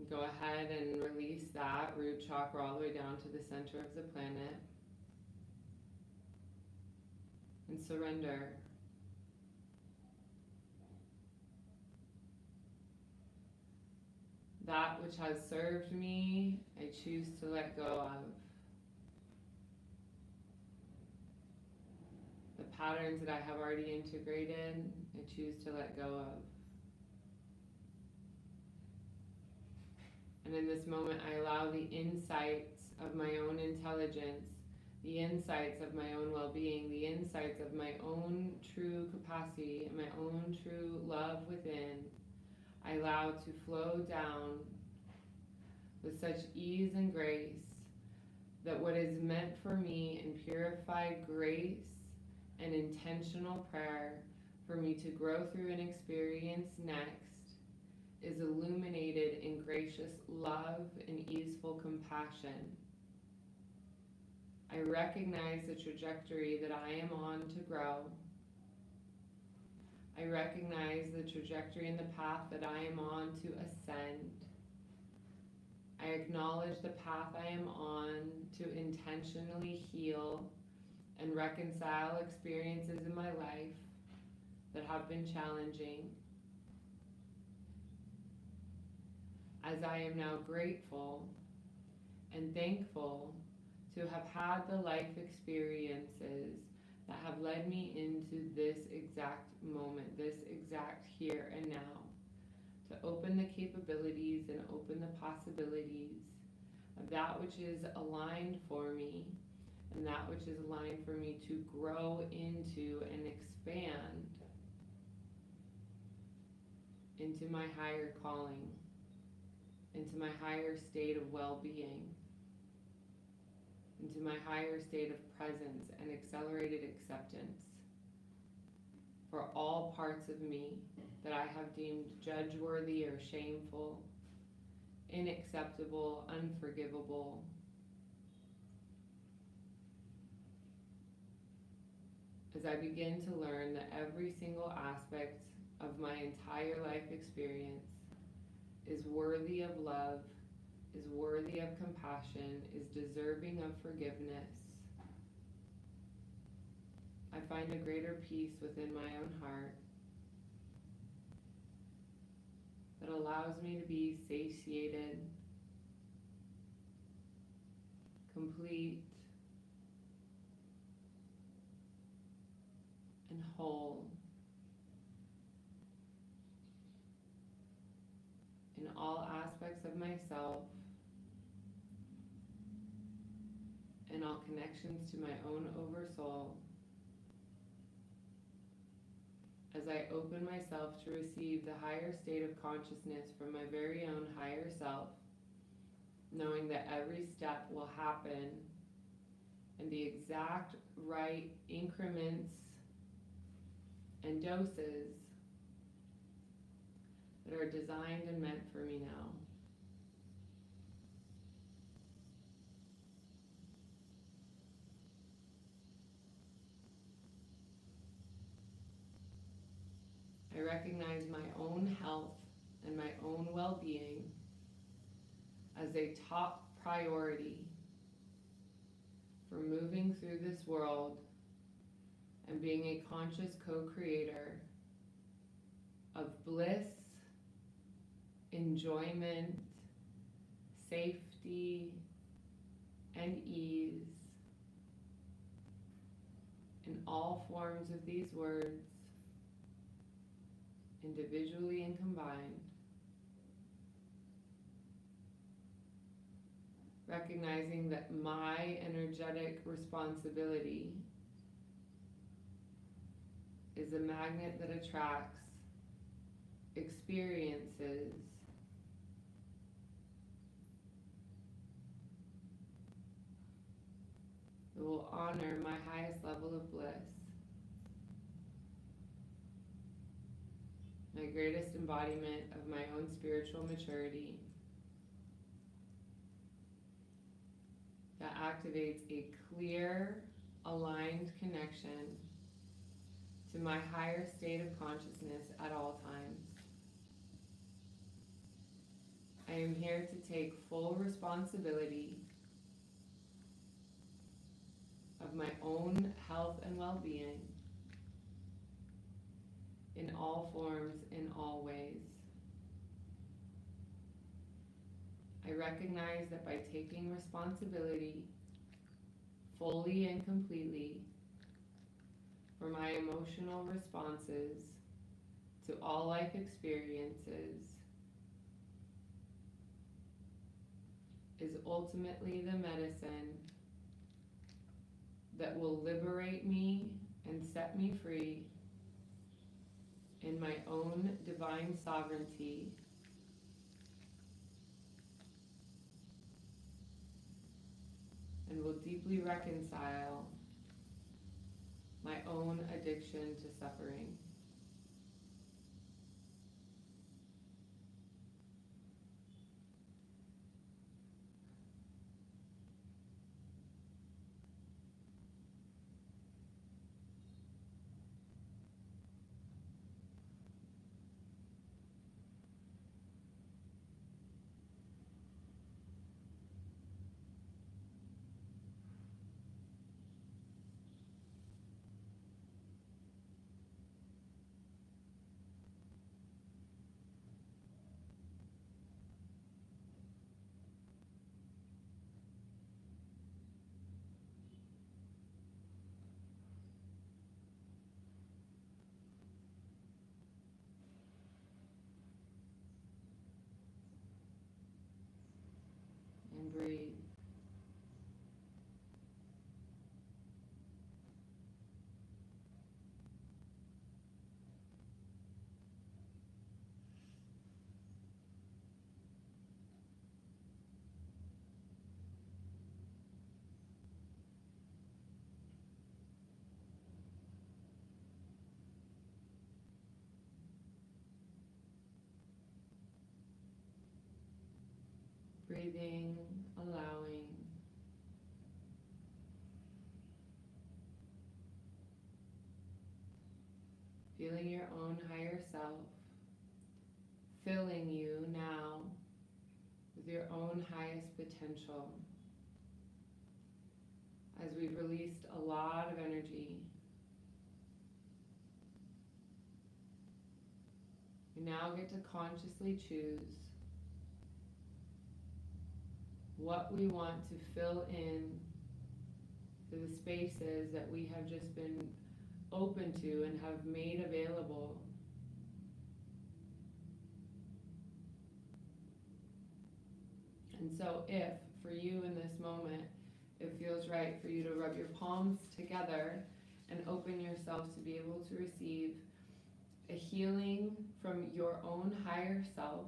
Go ahead and release that root chakra all the way down to the center of the planet. And surrender. That which has served me, I choose to let go of. The patterns that I have already integrated, I choose to let go of. And in this moment, I allow the insights of my own intelligence, the insights of my own well-being, the insights of my own true capacity, and my own true love within, I allow to flow down with such ease and grace that what is meant for me in purified grace and intentional prayer for me to grow through and experience next is illuminated in gracious love and easeful compassion. I recognize the trajectory that I am on to grow. I recognize the trajectory and the path that I am on to ascend. I acknowledge the path I am on to intentionally heal and reconcile experiences in my life that have been challenging. As I am now grateful and thankful to have had the life experiences that have led me into this exact moment, this exact here and now, to open the capabilities and open the possibilities of that which is aligned for me and that which is aligned for me to grow into and expand into my higher calling, into my higher state of well-being, into my higher state of presence and accelerated acceptance for all parts of me that I have deemed judge-worthy or shameful, unacceptable, unforgivable. As I begin to learn that every single aspect of my entire life experience is worthy of love, is worthy of compassion, is deserving of forgiveness, I find a greater peace within my own heart that allows me to be satiated, complete, and whole in all aspects of myself and all connections to my own oversoul, as I open myself to receive the higher state of consciousness from my very own higher self, knowing that every step will happen in the exact right increments and doses that are designed and meant for me now. I recognize my own health and my own well-being as a top priority for moving through this world and being a conscious co-creator of bliss, enjoyment, safety, and ease in all forms of these words, individually and combined. Recognizing that my energetic responsibility is a magnet that attracts experiences that will honor my highest level of bliss, my greatest embodiment of my own spiritual maturity, that activates a clear, aligned connection to my higher state of consciousness at all times. I am here to take full responsibility of my own health and well-being in all forms, in all ways. I recognize that by taking responsibility fully and completely for my emotional responses to all life experiences is ultimately the medicine that will liberate me and set me free in my own divine sovereignty, and will deeply reconcile my own addiction to suffering. And breathe. Breathing, allowing. Feeling your own higher self, filling you now with your own highest potential. As we've released a lot of energy, we now get to consciously choose what we want to fill in to the spaces that we have just been open to and have made available. And so if, for you in this moment, it feels right for you to rub your palms together and open yourself to be able to receive a healing from your own higher self,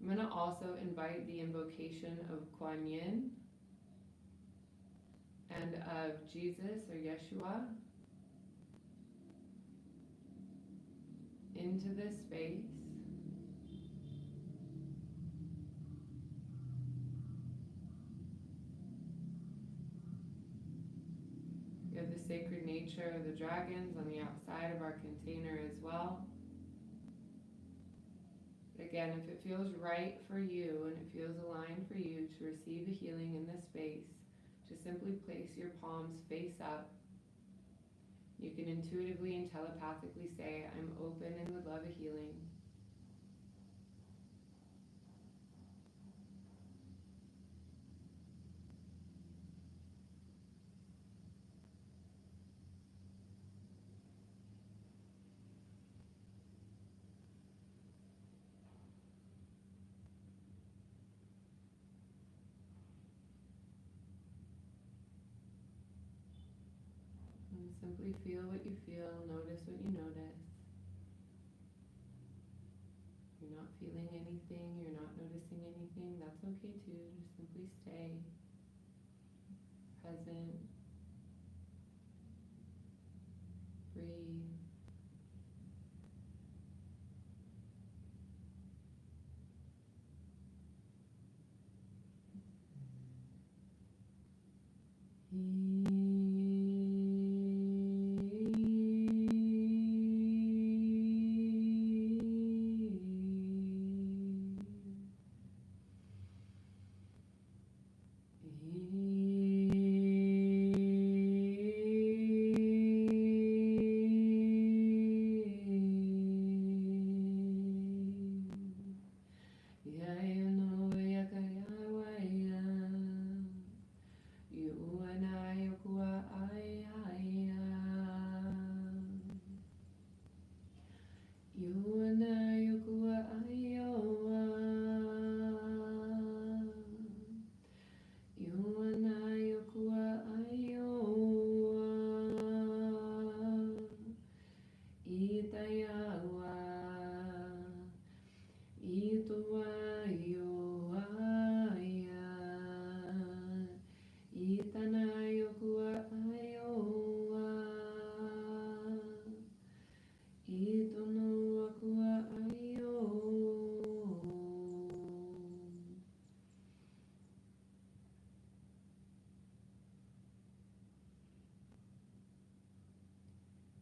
I'm going to also invite the invocation of Kuan Yin and of Jesus or Yeshua into this space. We have the sacred nature of the dragons on the outside of our container as well. Again, if it feels right for you and it feels aligned for you to receive a healing in this space, just simply place your palms face up. You can intuitively and telepathically say, I'm open and would love a healing. And simply feel what you feel, notice what you notice. If you're not feeling anything, you're not noticing anything, that's okay too. Just simply stay present. Breathe.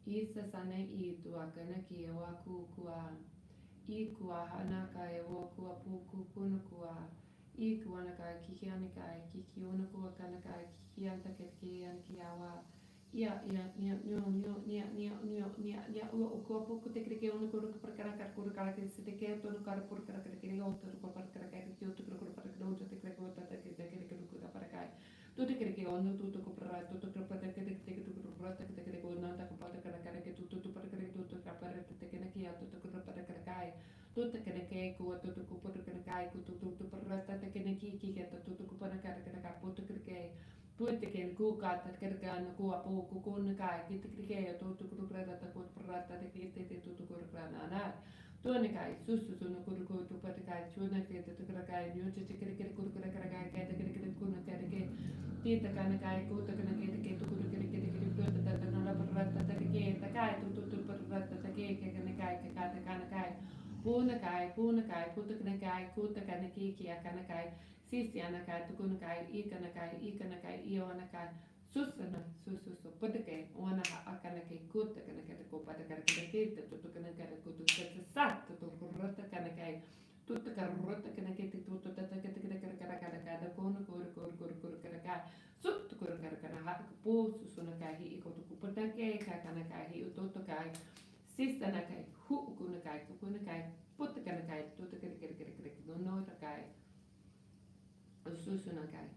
Isa sana I tuakana ki e waku kua. I kua hana ka e wakua puku kuna kua. I kua na ka kiki ana ka kiki ona kua kana ka kiki anta ke ki ana ki awa. Ia o kua puku te kere ke ona kura para kara kura kara ke se te ke tonu kara pura kara kere o tonu kura para kara ke o tonu kura para kara o te kere kura te kere kura para kai. Tu te kere ke ona tu kura tu kura para kere te kura te kere kura na ta para kara ke tu para kere tu para te kere ke tu kura para kara kai. Tu te kere ke ko tu para kara kai ku tu para te kere ki ke tu para kara kara pu tu kere ke Puittekin kuukautta kerkeän kuapuu kukunkai kittikrikeä tuutukurkrata kurprata tekitteet tuutukurkrana tuonikai sussusun kurkuutu patkai tuonikai tutukrakai nyutsikrikir kurkrakai kätekrikir kunnakai tiitakanakai kuutakanai tekee tukurkrikir pyötä nala prata tekee takai tututurprata tekee kekanakai kekatanakai puunakai puutakanakai kuutakanai kiakanakai Sisianakai, tukunakai, ikanakai, ioanakai, susu, putakai, oanaha, akanakai, kutakanakai, kupatakakai, tutukanakai, kutukasat, tutukurottakanakai, tuttakarottakanakai, tututatakakai, kurkurakai, suttukurkarakai, puususunakai, ikotukupatakai, kakanakai, utotokai, sisanakai, hukunakai, tukunakai, puttakanakai, tutakanakai, nonotakai, Susunakai.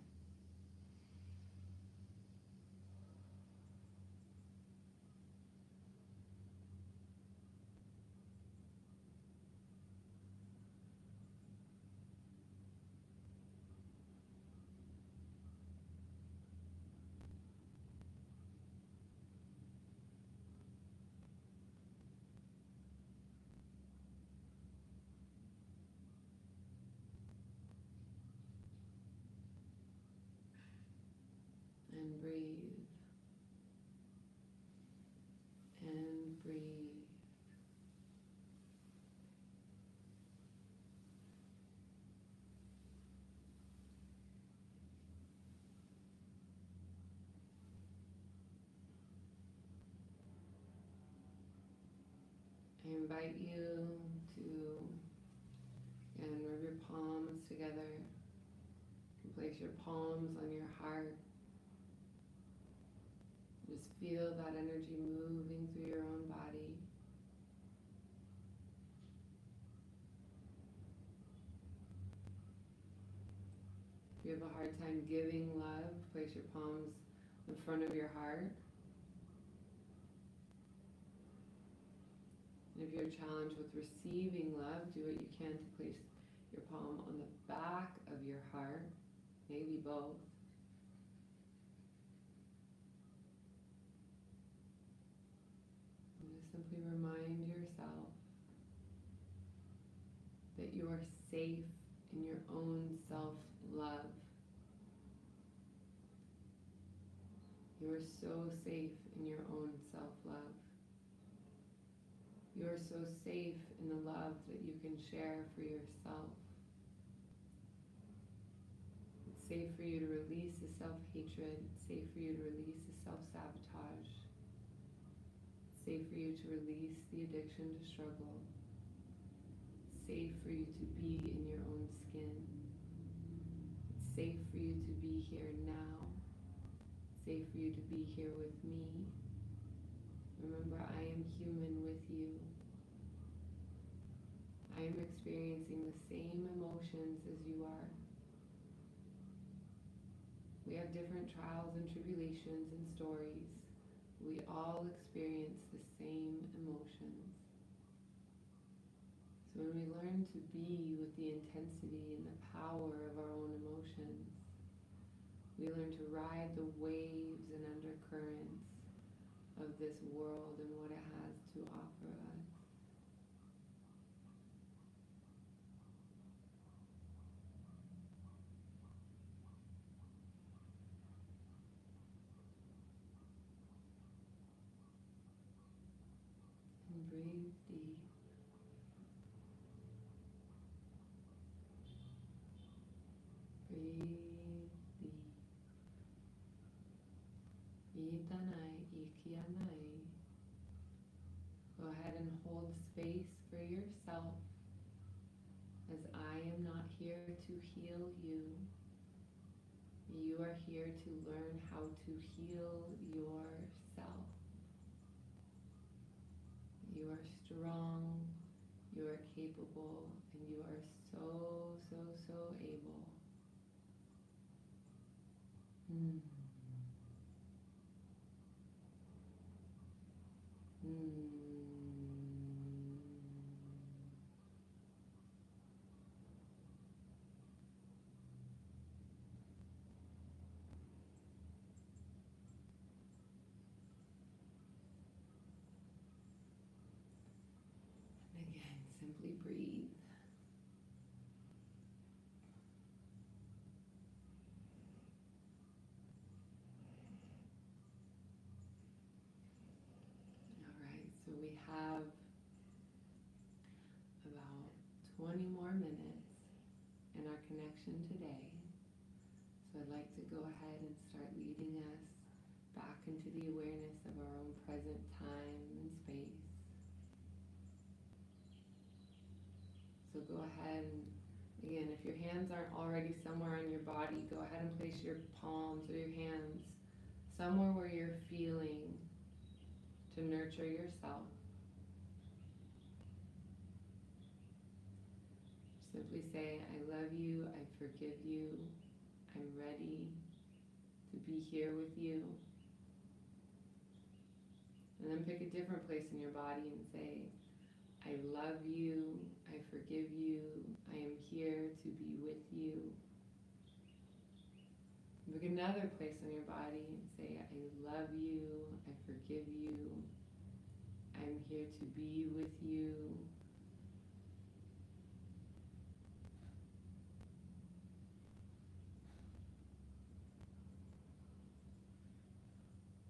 And breathe. And breathe. I invite you to again rub your palms together. You can place your palms on your heart. Just feel that energy moving through your own body. If you have a hard time giving love, place your palms in front of your heart. And if you're challenged with receiving love, do what you can to place your palm on the back of your heart, maybe both. And just simply remind yourself that you are safe in your own self-love. You are so safe in your own self-love. You are so safe in the love that you can share for yourself. It's safe for you to release the self-hatred. It's safe for you to release the self-sabotage. It's safe for you to release the addiction to struggle. It's safe for you to be in your own skin. It's safe for you to be here now. It's safe for you to be here with me. Remember, I am human with you. I am experiencing the same emotions as you are. We have different trials and tribulations and stories. We all experience the same emotions. So when we learn to be with the intensity and the power of our own emotions, we learn to ride the waves and undercurrents of this world and what it has to offer us. And breathe deep. Breathe deep. Itanai, ikianai. hold space for yourself, as I am not here to heal you. You are here to learn how to heal yourself. You are strong, you are capable, and you are so able. Mm. Mm. And again, simply breathe. All right, so we have about 20 more minutes in our connection today. So I'd like to go ahead and start leading us back into the awareness of our own present time and space. So go ahead and, again, if your hands aren't already somewhere on your body, go ahead and place your palms or your hands somewhere where you're feeling to nurture yourself. Simply say, I love you, I forgive you, I'm ready to be here with you. And then pick a different place in your body and say, I love you, I forgive you, I am here to be with you. Pick another place on your body and say, I love you, I forgive you, I'm here to be with you.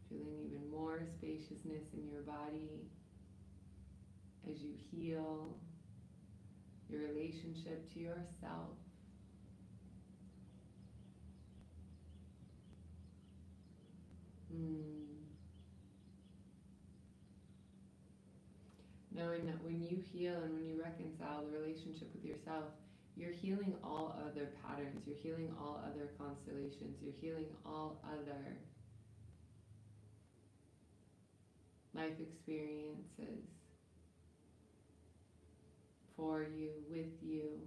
Feeling even more spaciousness in your body as you heal your relationship to yourself. Knowing that when you heal and when you reconcile the relationship with yourself, you're healing all other patterns, you're healing all other constellations, you're healing all other life experiences for you, with you.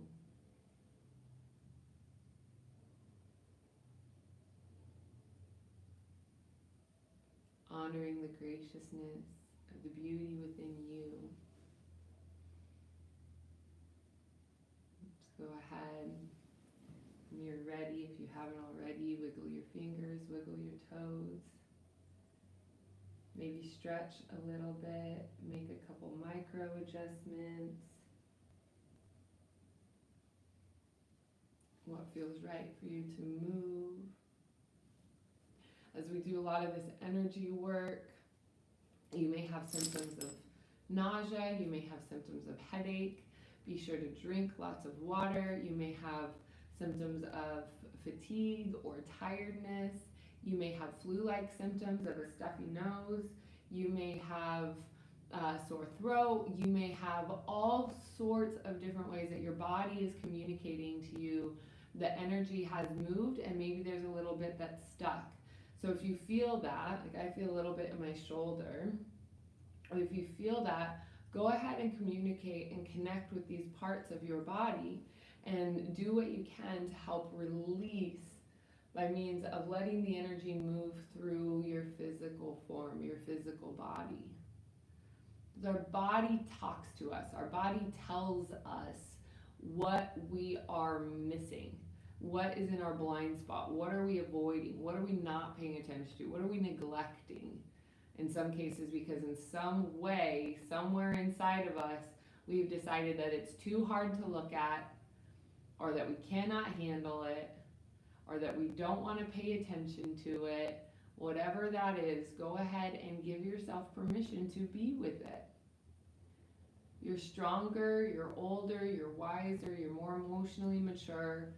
Honoring the graciousness of the beauty within you. Just go ahead, when you're ready, if you haven't already, wiggle your fingers, wiggle your toes. Maybe stretch a little bit, make a couple micro adjustments. What feels right for you to move. As we do a lot of this energy work, you may have symptoms of nausea, you may have symptoms of headache. Be sure to drink lots of water. You may have symptoms of fatigue or tiredness. You may have flu-like symptoms of a stuffy nose. You may have sore throat. You may have all sorts of different ways that your body is communicating to you the energy has moved, and maybe there's a little bit that's stuck. So if you feel that, like I feel a little bit in my shoulder, or if you feel that, go ahead and communicate and connect with these parts of your body and do what you can to help release by means of letting the energy move through your physical form, your physical body. Our body talks to us. Our body tells us what we are missing. What is in our blind spot? What are we avoiding? What are we not paying attention to? What are we neglecting? In some cases, because in some way, somewhere inside of us, we've decided that it's too hard to look at, or that we cannot handle it, or that we don't want to pay attention to it. Whatever that is, go ahead and give yourself permission to be with it. You're stronger, you're older, you're wiser, you're more emotionally mature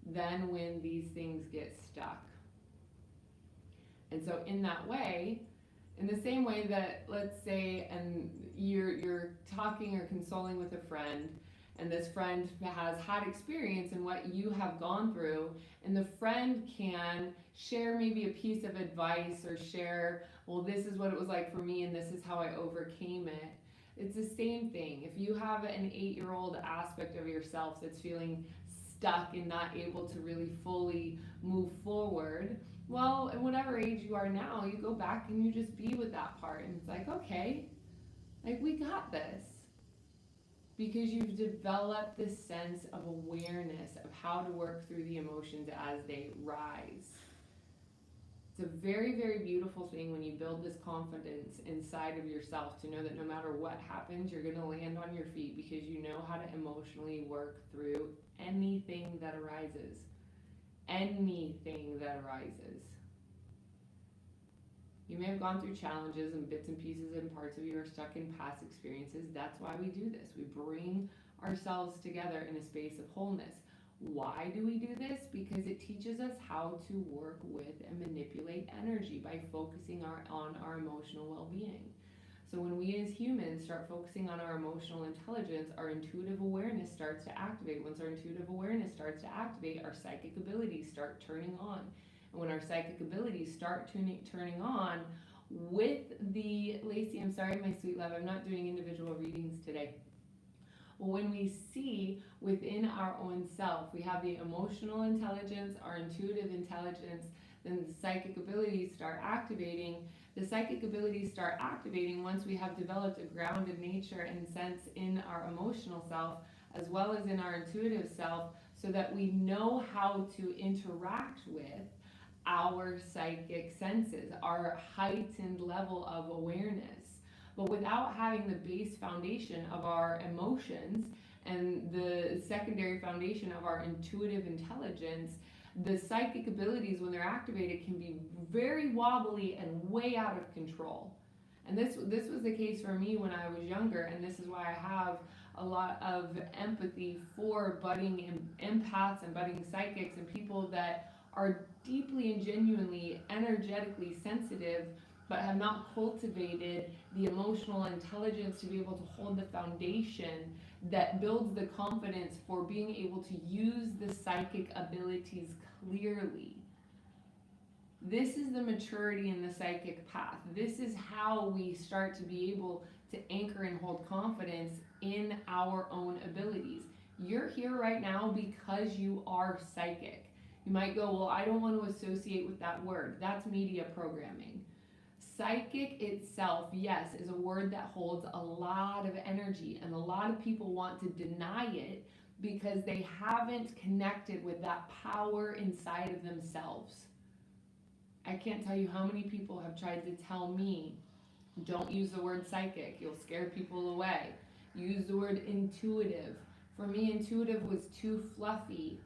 than when these things get stuck. And so in that way, In the same way that, let's say, and you're talking or consoling with a friend, and this friend has had experience in what you have gone through, and the friend can share maybe a piece of advice or share, well, this is what it was like for me and this is how I overcame it. It's the same thing. If you have an 8-year-old aspect of yourself that's feeling stuck and not able to really fully move forward, well, at whatever age you are now, you go back and you just be with that part, and it's like, okay, like, we got this. Because you've developed this sense of awareness of how to work through the emotions as they rise. It's a very, very beautiful thing when you build this confidence inside of yourself to know that no matter what happens, you're going to land on your feet because you know how to emotionally work through anything that arises. Anything that arises. You may have gone through challenges and bits and pieces and parts of you are stuck in past experiences. That's why we do this. We bring ourselves together in a space of wholeness. Why do we do this? Because it teaches us how to work with and manipulate energy by focusing on our emotional well-being. So when we as humans start focusing on our emotional intelligence, our intuitive awareness starts to activate. Once our intuitive awareness starts to activate, our psychic abilities start turning on. And when our psychic abilities start turning on with the, Lacey, I'm sorry, my sweet love, I'm not doing individual readings today. Well, when we see within our own self, we have the emotional intelligence, our intuitive intelligence, then the psychic abilities start activating. The psychic abilities start activating once we have developed a grounded nature and sense in our emotional self, as well as in our intuitive self, so that we know how to interact with our psychic senses, our heightened level of awareness. But without having the base foundation of our emotions and the secondary foundation of our intuitive intelligence, the psychic abilities, when they're activated, can be very wobbly and way out of control. And this was the case for me when I was younger, and this is why I have a lot of empathy for budding empaths and budding psychics and people that are deeply and genuinely energetically sensitive but have not cultivated the emotional intelligence to be able to hold the foundation that builds the confidence for being able to use the psychic abilities clearly. This is the maturity in the psychic path. This is how we start to be able to anchor and hold confidence in our own abilities. You're here right now because you are psychic. You might go, well, I don't want to associate with that word. That's media programming. Psychic itself, yes, is a word that holds a lot of energy, and a lot of people want to deny it because they haven't connected with that power inside of themselves. I can't tell you how many people have tried to tell me, don't use the word psychic, you'll scare people away. Use the word intuitive. For me, intuitive was too fluffy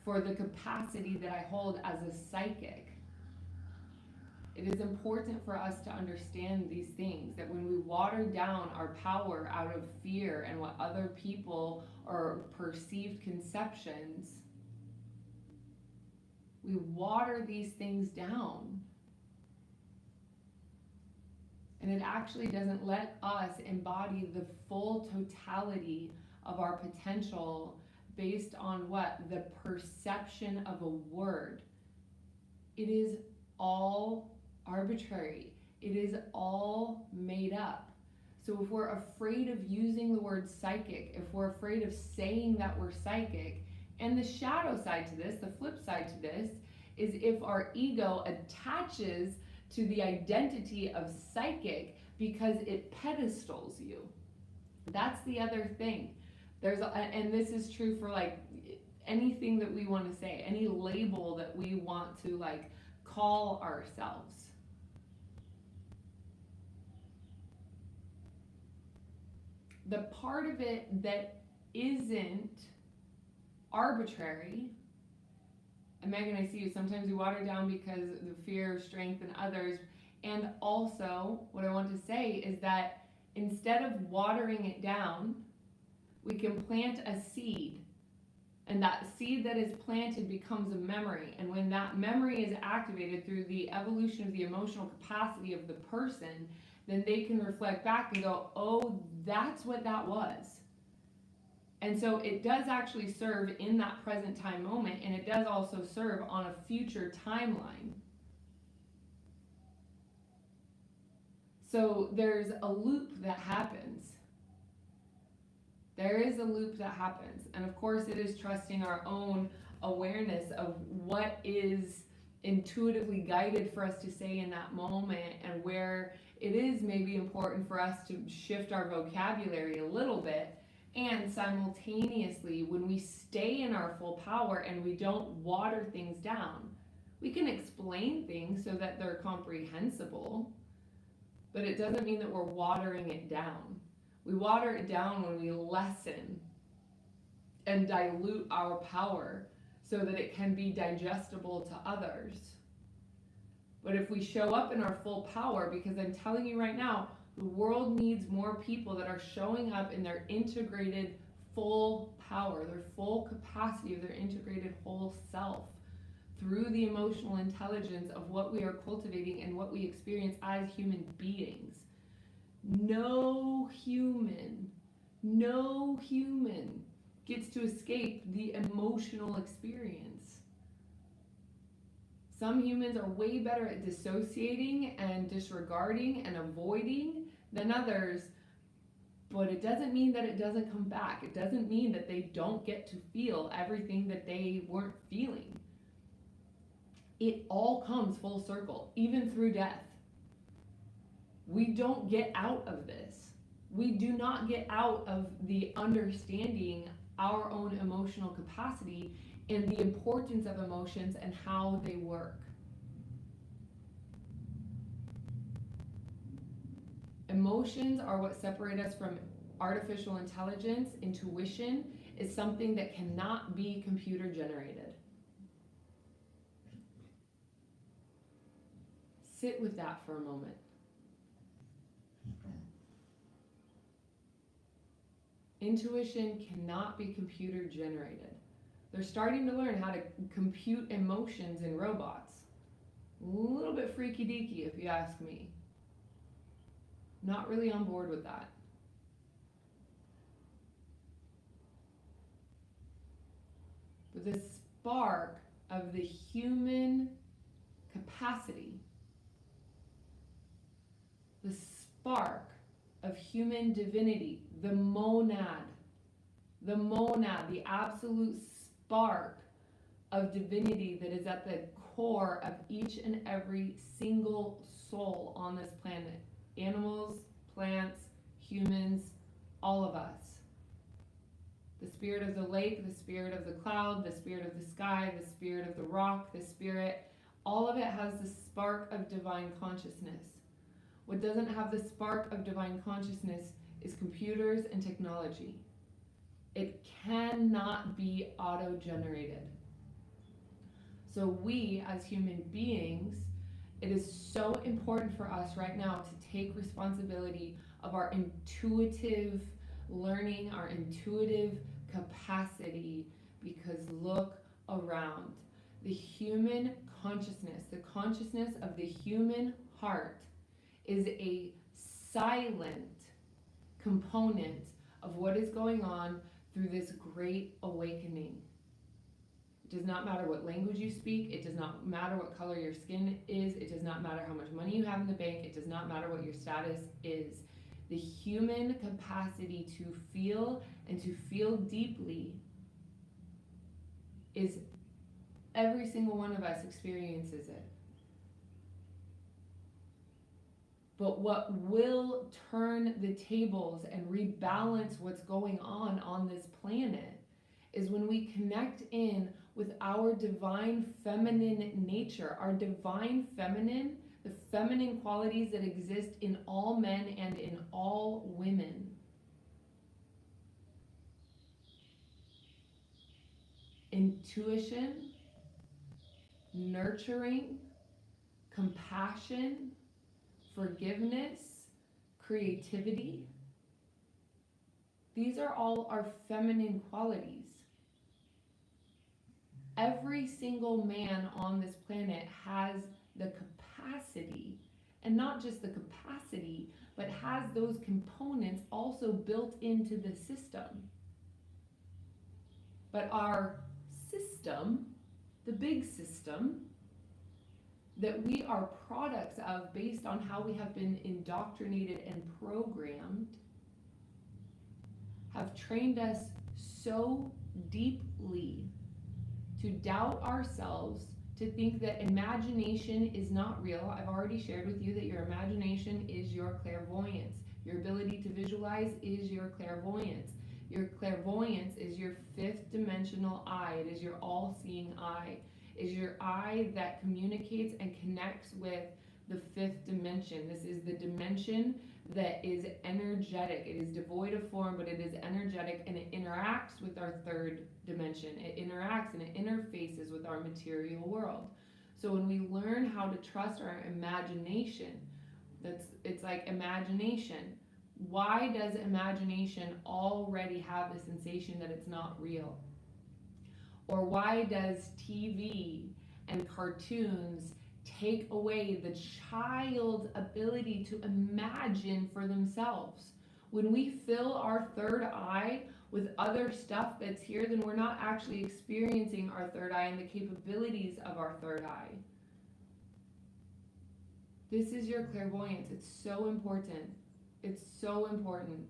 for the capacity that I hold as a psychic. It is important for us to understand these things, that when we water down our power out of fear and what other people or perceived conceptions, we water these things down. And it actually doesn't let us embody the full totality of our potential based on what? The perception of a word. It is all arbitrary. It is all made up. So if we're afraid of using the word psychic, if we're afraid of saying that we're psychic, and the shadow side to this, the flip side to this, is if our ego attaches to the identity of psychic because it pedestals you. That's the other thing. And this is true for like anything that we want to say, any label that we want to like call ourselves. The part of it that isn't arbitrary, and Megan, I see you, sometimes you water down because of the fear of strength in others. And also, what I want to say is that instead of watering it down, we can plant a seed. And that seed that is planted becomes a memory. And when that memory is activated through the evolution of the emotional capacity of the person, then they can reflect back and go, oh, that's what that was. And so it does actually serve in that present time moment, and it does also serve on a future timeline. So there's a loop that happens. There is a loop that happens. And of course, it is trusting our own awareness of what is intuitively guided for us to say in that moment, and where it is maybe important for us to shift our vocabulary a little bit. And simultaneously, when we stay in our full power and we don't water things down, we can explain things so that they're comprehensible, but it doesn't mean that we're watering it down. We water it down when we lessen and dilute our power so that it can be digestible to others. But if we show up in our full power, because I'm telling you right now, the world needs more people that are showing up in their integrated full power, their full capacity of their integrated whole self, through the emotional intelligence of what we are cultivating and what we experience as human beings. No human gets to escape the emotional experience. Some humans are way better at dissociating and disregarding and avoiding than others, but it doesn't mean that it doesn't come back. It doesn't mean that they don't get to feel everything that they weren't feeling. It all comes full circle, even through death. We don't get out of this. We do not get out of the understanding our own emotional capacity and the importance of emotions and how they work. Emotions are what separate us from artificial intelligence. Intuition is something that cannot be computer generated. Sit with that for a moment. Intuition cannot be computer generated. They're starting to learn how to compute emotions in robots. A little bit freaky deaky, if you ask me. Not really on board with that. But the spark of the human capacity, the spark of human divinity, the monad, the absolute spark of divinity that is at the core of each and every single soul on this planet. Animals, plants, humans, all of us. The spirit of the lake, the spirit of the cloud, the spirit of the sky, the spirit of the rock, the spirit, all of it has the spark of divine consciousness. What doesn't have the spark of divine consciousness is computers and technology. It cannot be auto-generated. So we, as human beings, it is so important for us right now to take responsibility of our intuitive learning, our intuitive capacity, because look around. The human consciousness, the consciousness of the human heart, is a silent component of what is going on through this great awakening. It does not matter what language you speak. It does not matter what color your skin is. It does not matter how much money you have in the bank. It does not matter what your status is. The human capacity to feel and to feel deeply is, every single one of us experiences it. But what will turn the tables and rebalance what's going on this planet is when we connect in with our divine feminine nature, our divine feminine, the feminine qualities that exist in all men and in all women. Intuition, nurturing, compassion, forgiveness, creativity. These are all our feminine qualities. every single man on this planet has the capacity, and not just the capacity, but has those components also built into the system. But our system, the big system, that we are products of based on how we have been indoctrinated and programmed, have trained us so deeply to doubt ourselves, to think that imagination is not real. I've already shared with you that your imagination is your clairvoyance. Your ability to visualize is your clairvoyance. Your clairvoyance is your fifth dimensional eye. It is your all-seeing eye. It is your eye that communicates and connects with the fifth dimension. This is the dimension that is energetic. It is devoid of form, but it is energetic, and it interacts with our third dimension. It interacts and it interfaces with our material world. So when we learn how to trust our imagination, it's like imagination. Why does imagination already have the sensation that it's not real? Or why does TV and cartoons take away the child's ability to imagine for themselves? When we fill our third eye with other stuff that's here, then we're not actually experiencing our third eye and the capabilities of our third eye. This is your clairvoyance. It's so important. It's so important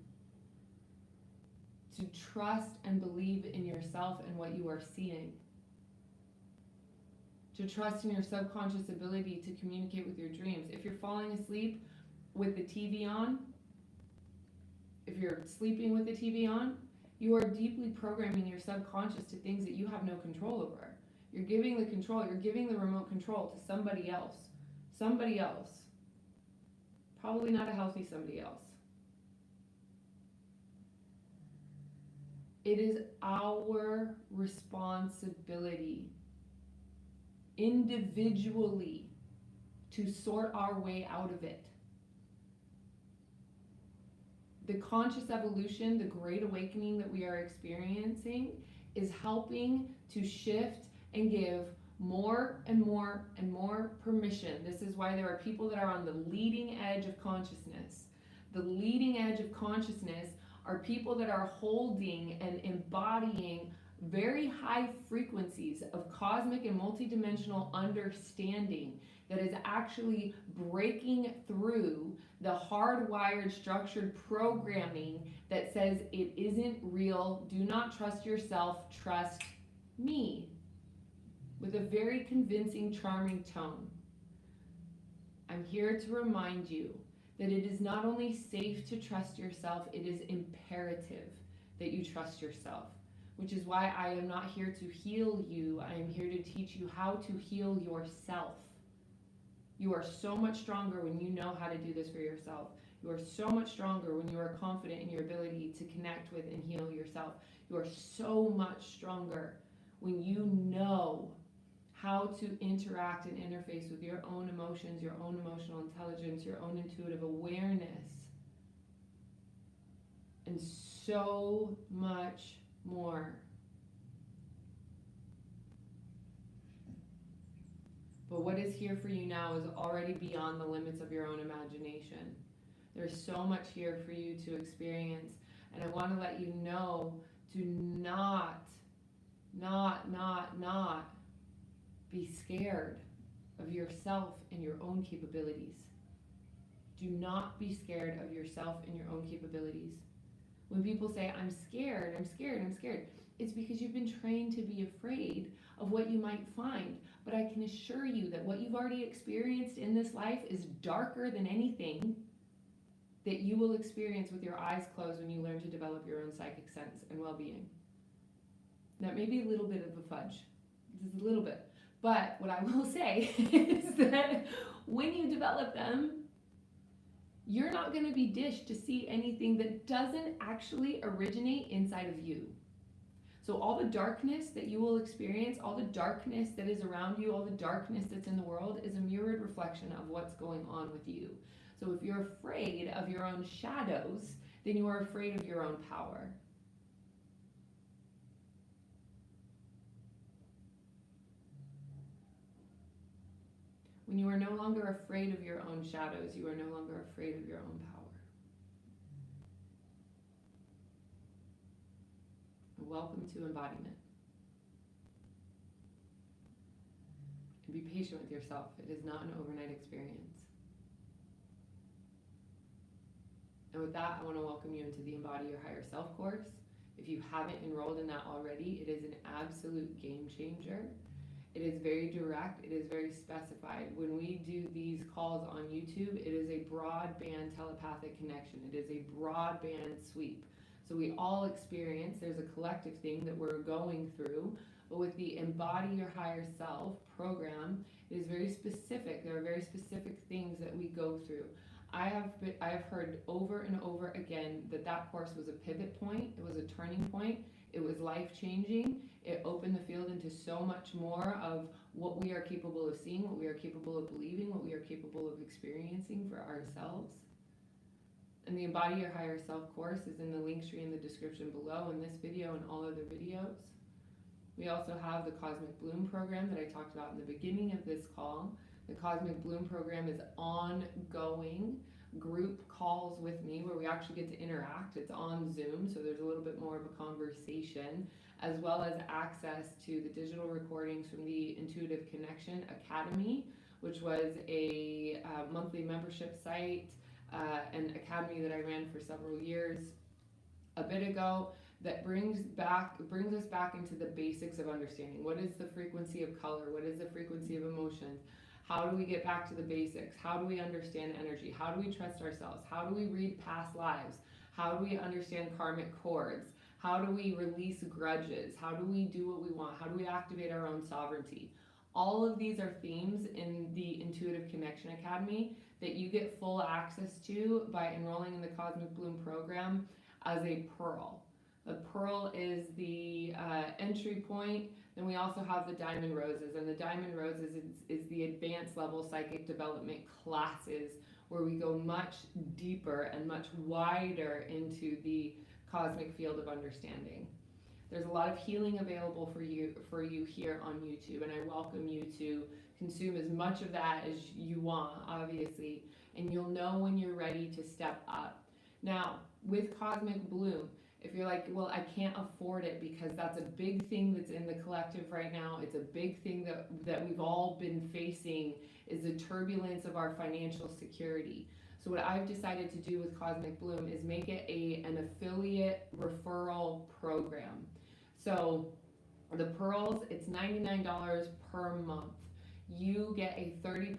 to trust and believe in yourself and what you are seeing. To trust in your subconscious ability to communicate with your dreams. If you're falling asleep with the TV on, if you're sleeping with the TV on, you are deeply programming your subconscious to things that you have no control over. You're giving the control, you're giving the remote control to somebody else. Somebody else. Probably not a healthy somebody else. It is our responsibility individually to sort our way out of it. The conscious evolution, the great awakening that we are experiencing, is helping to shift and give more and more and more permission. This is why there are people that are on the leading edge of consciousness. The leading edge of consciousness are people that are holding and embodying very high frequencies of cosmic and multidimensional understanding that is actually breaking through the hardwired structured programming that says it isn't real, do not trust yourself, trust me, with a very convincing, charming tone. I'm here to remind you that it is not only safe to trust yourself, it is imperative that you trust yourself. Which is why I am not here to heal you. I am here to teach you how to heal yourself. You are so much stronger when you know how to do this for yourself. You are so much stronger when you are confident in your ability to connect with and heal yourself. You are so much stronger when you know how to interact and interface with your own emotions, your own emotional intelligence, your own intuitive awareness, and so much more. But what is here for you now is already beyond the limits of your own imagination. There's so much here for you to experience, and I want to let you know to not be scared of yourself and your own capabilities. Do not be scared of yourself and your own capabilities. When people say, I'm scared, it's because you've been trained to be afraid of what you might find. But I can assure you that what you've already experienced in this life is darker than anything that you will experience with your eyes closed when you learn to develop your own psychic sense and well-being. That may be a little bit of a fudge. Just a little bit. But what I will say is that when you develop them, you're not going to be dished to see anything that doesn't actually originate inside of you. So all the darkness that you will experience, all the darkness that is around you, all the darkness that's in the world is a mirrored reflection of what's going on with you. So if you're afraid of your own shadows, then you are afraid of your own power. When you are no longer afraid of your own shadows, you are no longer afraid of your own power. Welcome to embodiment. And be patient with yourself. It is not an overnight experience. And with that, I want to welcome you into the Embody Your Higher Self course. If you haven't enrolled in that already, it is an absolute game changer. It is very direct. It is very specified. When we do these calls on YouTube, it is a broadband telepathic connection. It is a broadband sweep. So we all experience, there's a collective thing that we're going through, but with the Embody Your Higher Self program, it is very specific. There are very specific things that we go through. I have heard over and over again that course was a pivot point. It was a turning point. It was life-changing. It opened the field into so much more of what we are capable of seeing, what we are capable of believing, what we are capable of experiencing for ourselves. And the Embody Your Higher Self course is in the link tree in the description below in this video and all other videos. We also have the Cosmic Bloom program that I talked about in the beginning of this call. The Cosmic Bloom program is ongoing group calls with me where we actually get to interact. It's on Zoom, so there's a little bit more of a conversation, as well as access to the digital recordings from the Intuitive Connection Academy, which was a monthly membership site, an academy that I ran for several years a bit ago, that brings us back into the basics of understanding. What is the frequency of color? What is the frequency of emotions? How do we get back to the basics? How do we understand energy? How do we trust ourselves? How do we read past lives? How do we understand karmic cords? How do we release grudges? How do we do what we want? How do we activate our own sovereignty? All of these are themes in the Intuitive Connection Academy that you get full access to by enrolling in the Cosmic Bloom program as a pearl. The pearl is the entry point. Then we also have the Diamond Roses, and the Diamond Roses is the advanced level psychic development classes where we go much deeper and much wider into the cosmic field of understanding. There's a lot of healing available for you here on YouTube, and I welcome you to consume as much of that as you want, obviously, and you'll know when you're ready to step up. Now, with Cosmic Bloom, if you're like, well, I can't afford it because that's a big thing that's in the collective right now. It's a big thing that we've all been facing is the turbulence of our financial security. So what I've decided to do with Cosmic Bloom is make it an affiliate referral program. So the pearls, it's $99 per month. You get a 30%,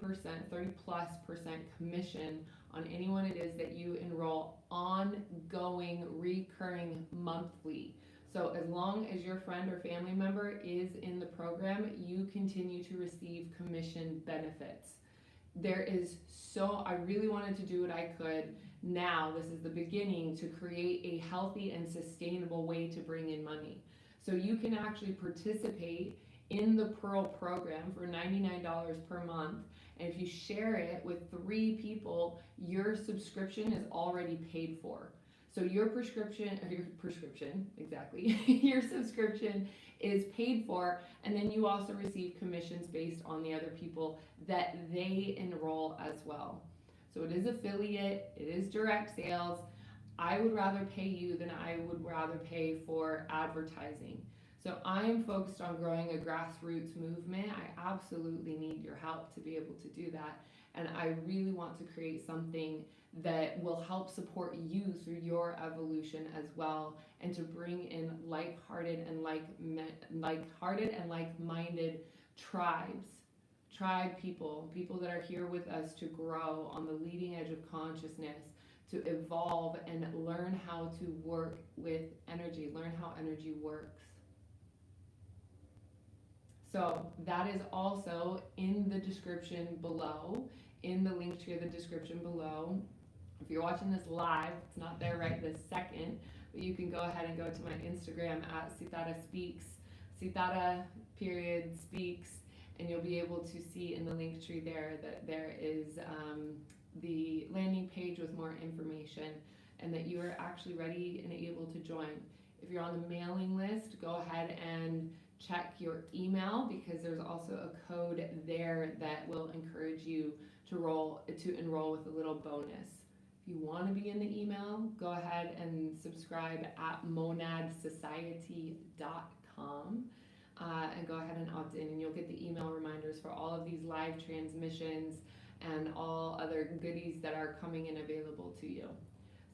30+% commission on anyone it is that you enroll ongoing, recurring monthly. So as long as your friend or family member is in the program, you continue to receive commission benefits. I really wanted to do what I could now, this is the beginning, to create a healthy and sustainable way to bring in money. So you can actually participate in the Pearl program for $99 per month. And if you share it with 3 people, your subscription is already paid for. So your subscription is paid for, and then you also receive commissions based on the other people that they enroll as well. So it is affiliate, it is direct sales. I would rather pay you than I would rather pay for advertising. So I'm focused on growing a grassroots movement. I absolutely need your help to be able to do that. And I really want to create something that will help support you through your evolution as well, and to bring in like-hearted and like-minded tribe people that are here with us to grow on the leading edge of consciousness, to evolve and learn how to work with energy, learn how energy works. So that is also in the description below, in the link tree of the description below. If you're watching this live, it's not there right this second, but you can go ahead and go to my Instagram at Sitara Speaks, Sitara Speaks, and you'll be able to see in the link tree there that there is the landing page with more information, and that you are actually ready and able to join. If you're on the mailing list, go ahead and check your email, because there's also a code there that will encourage you to enroll with a little bonus. If you want to be in the email, go ahead and subscribe at monadsociety.com. And go ahead and opt in, and you'll get the email reminders for all of these live transmissions and all other goodies that are coming and available to you.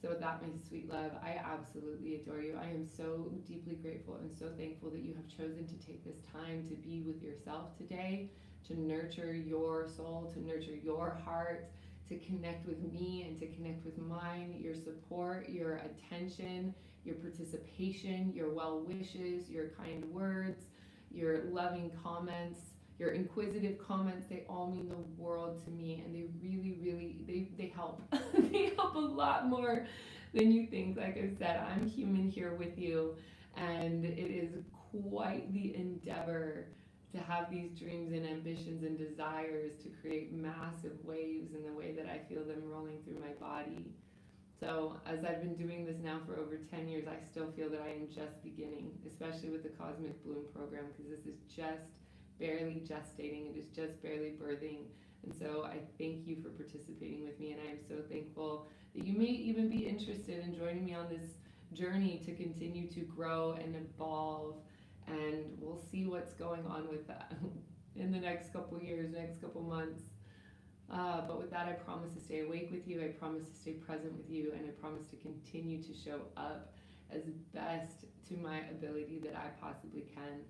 So with that, my sweet love, I absolutely adore you. I am so deeply grateful and so thankful that you have chosen to take this time to be with yourself today, to nurture your soul, to nurture your heart, to connect with me and to connect with mine. Your support, your attention, your participation, your well wishes, your kind words, your loving comments, your inquisitive comments, they all mean the world to me, and they really, they help. They help a lot more than you think. Like I said, I'm human here with you, and it is quite the endeavor to have these dreams and ambitions and desires to create massive waves in the way that I feel them rolling through my body. So as I've been doing this now for over 10 years, I still feel that I am just beginning, especially with the Cosmic Bloom program, because this is just barely gestating. It is just barely birthing. And so I thank you for participating with me, and I am so thankful that you may even be interested in joining me on this journey to continue to grow and evolve. And we'll see what's going on with that in the next couple years, next couple months. But with that, I promise to stay awake with you, I promise to stay present with you, and I promise to continue to show up as best to my ability that I possibly can.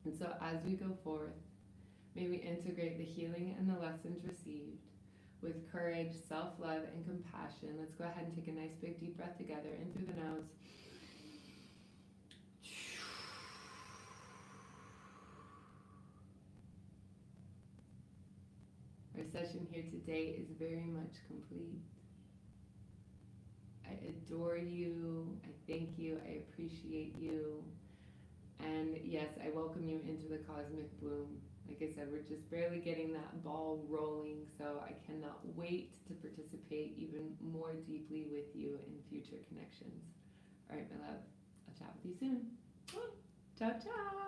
And so as we go forth, may we integrate the healing and the lessons received with courage, self-love, and compassion. Let's go ahead and take a nice big deep breath together, in through the nose. Our session here today is very much complete. I adore you, I thank you, I appreciate you, and yes, I welcome you into the Cosmic Bloom. Like I said, we're just barely getting that ball rolling, so I cannot wait to participate even more deeply with you in future connections. All right, my love, I'll chat with you soon. Ciao, ciao.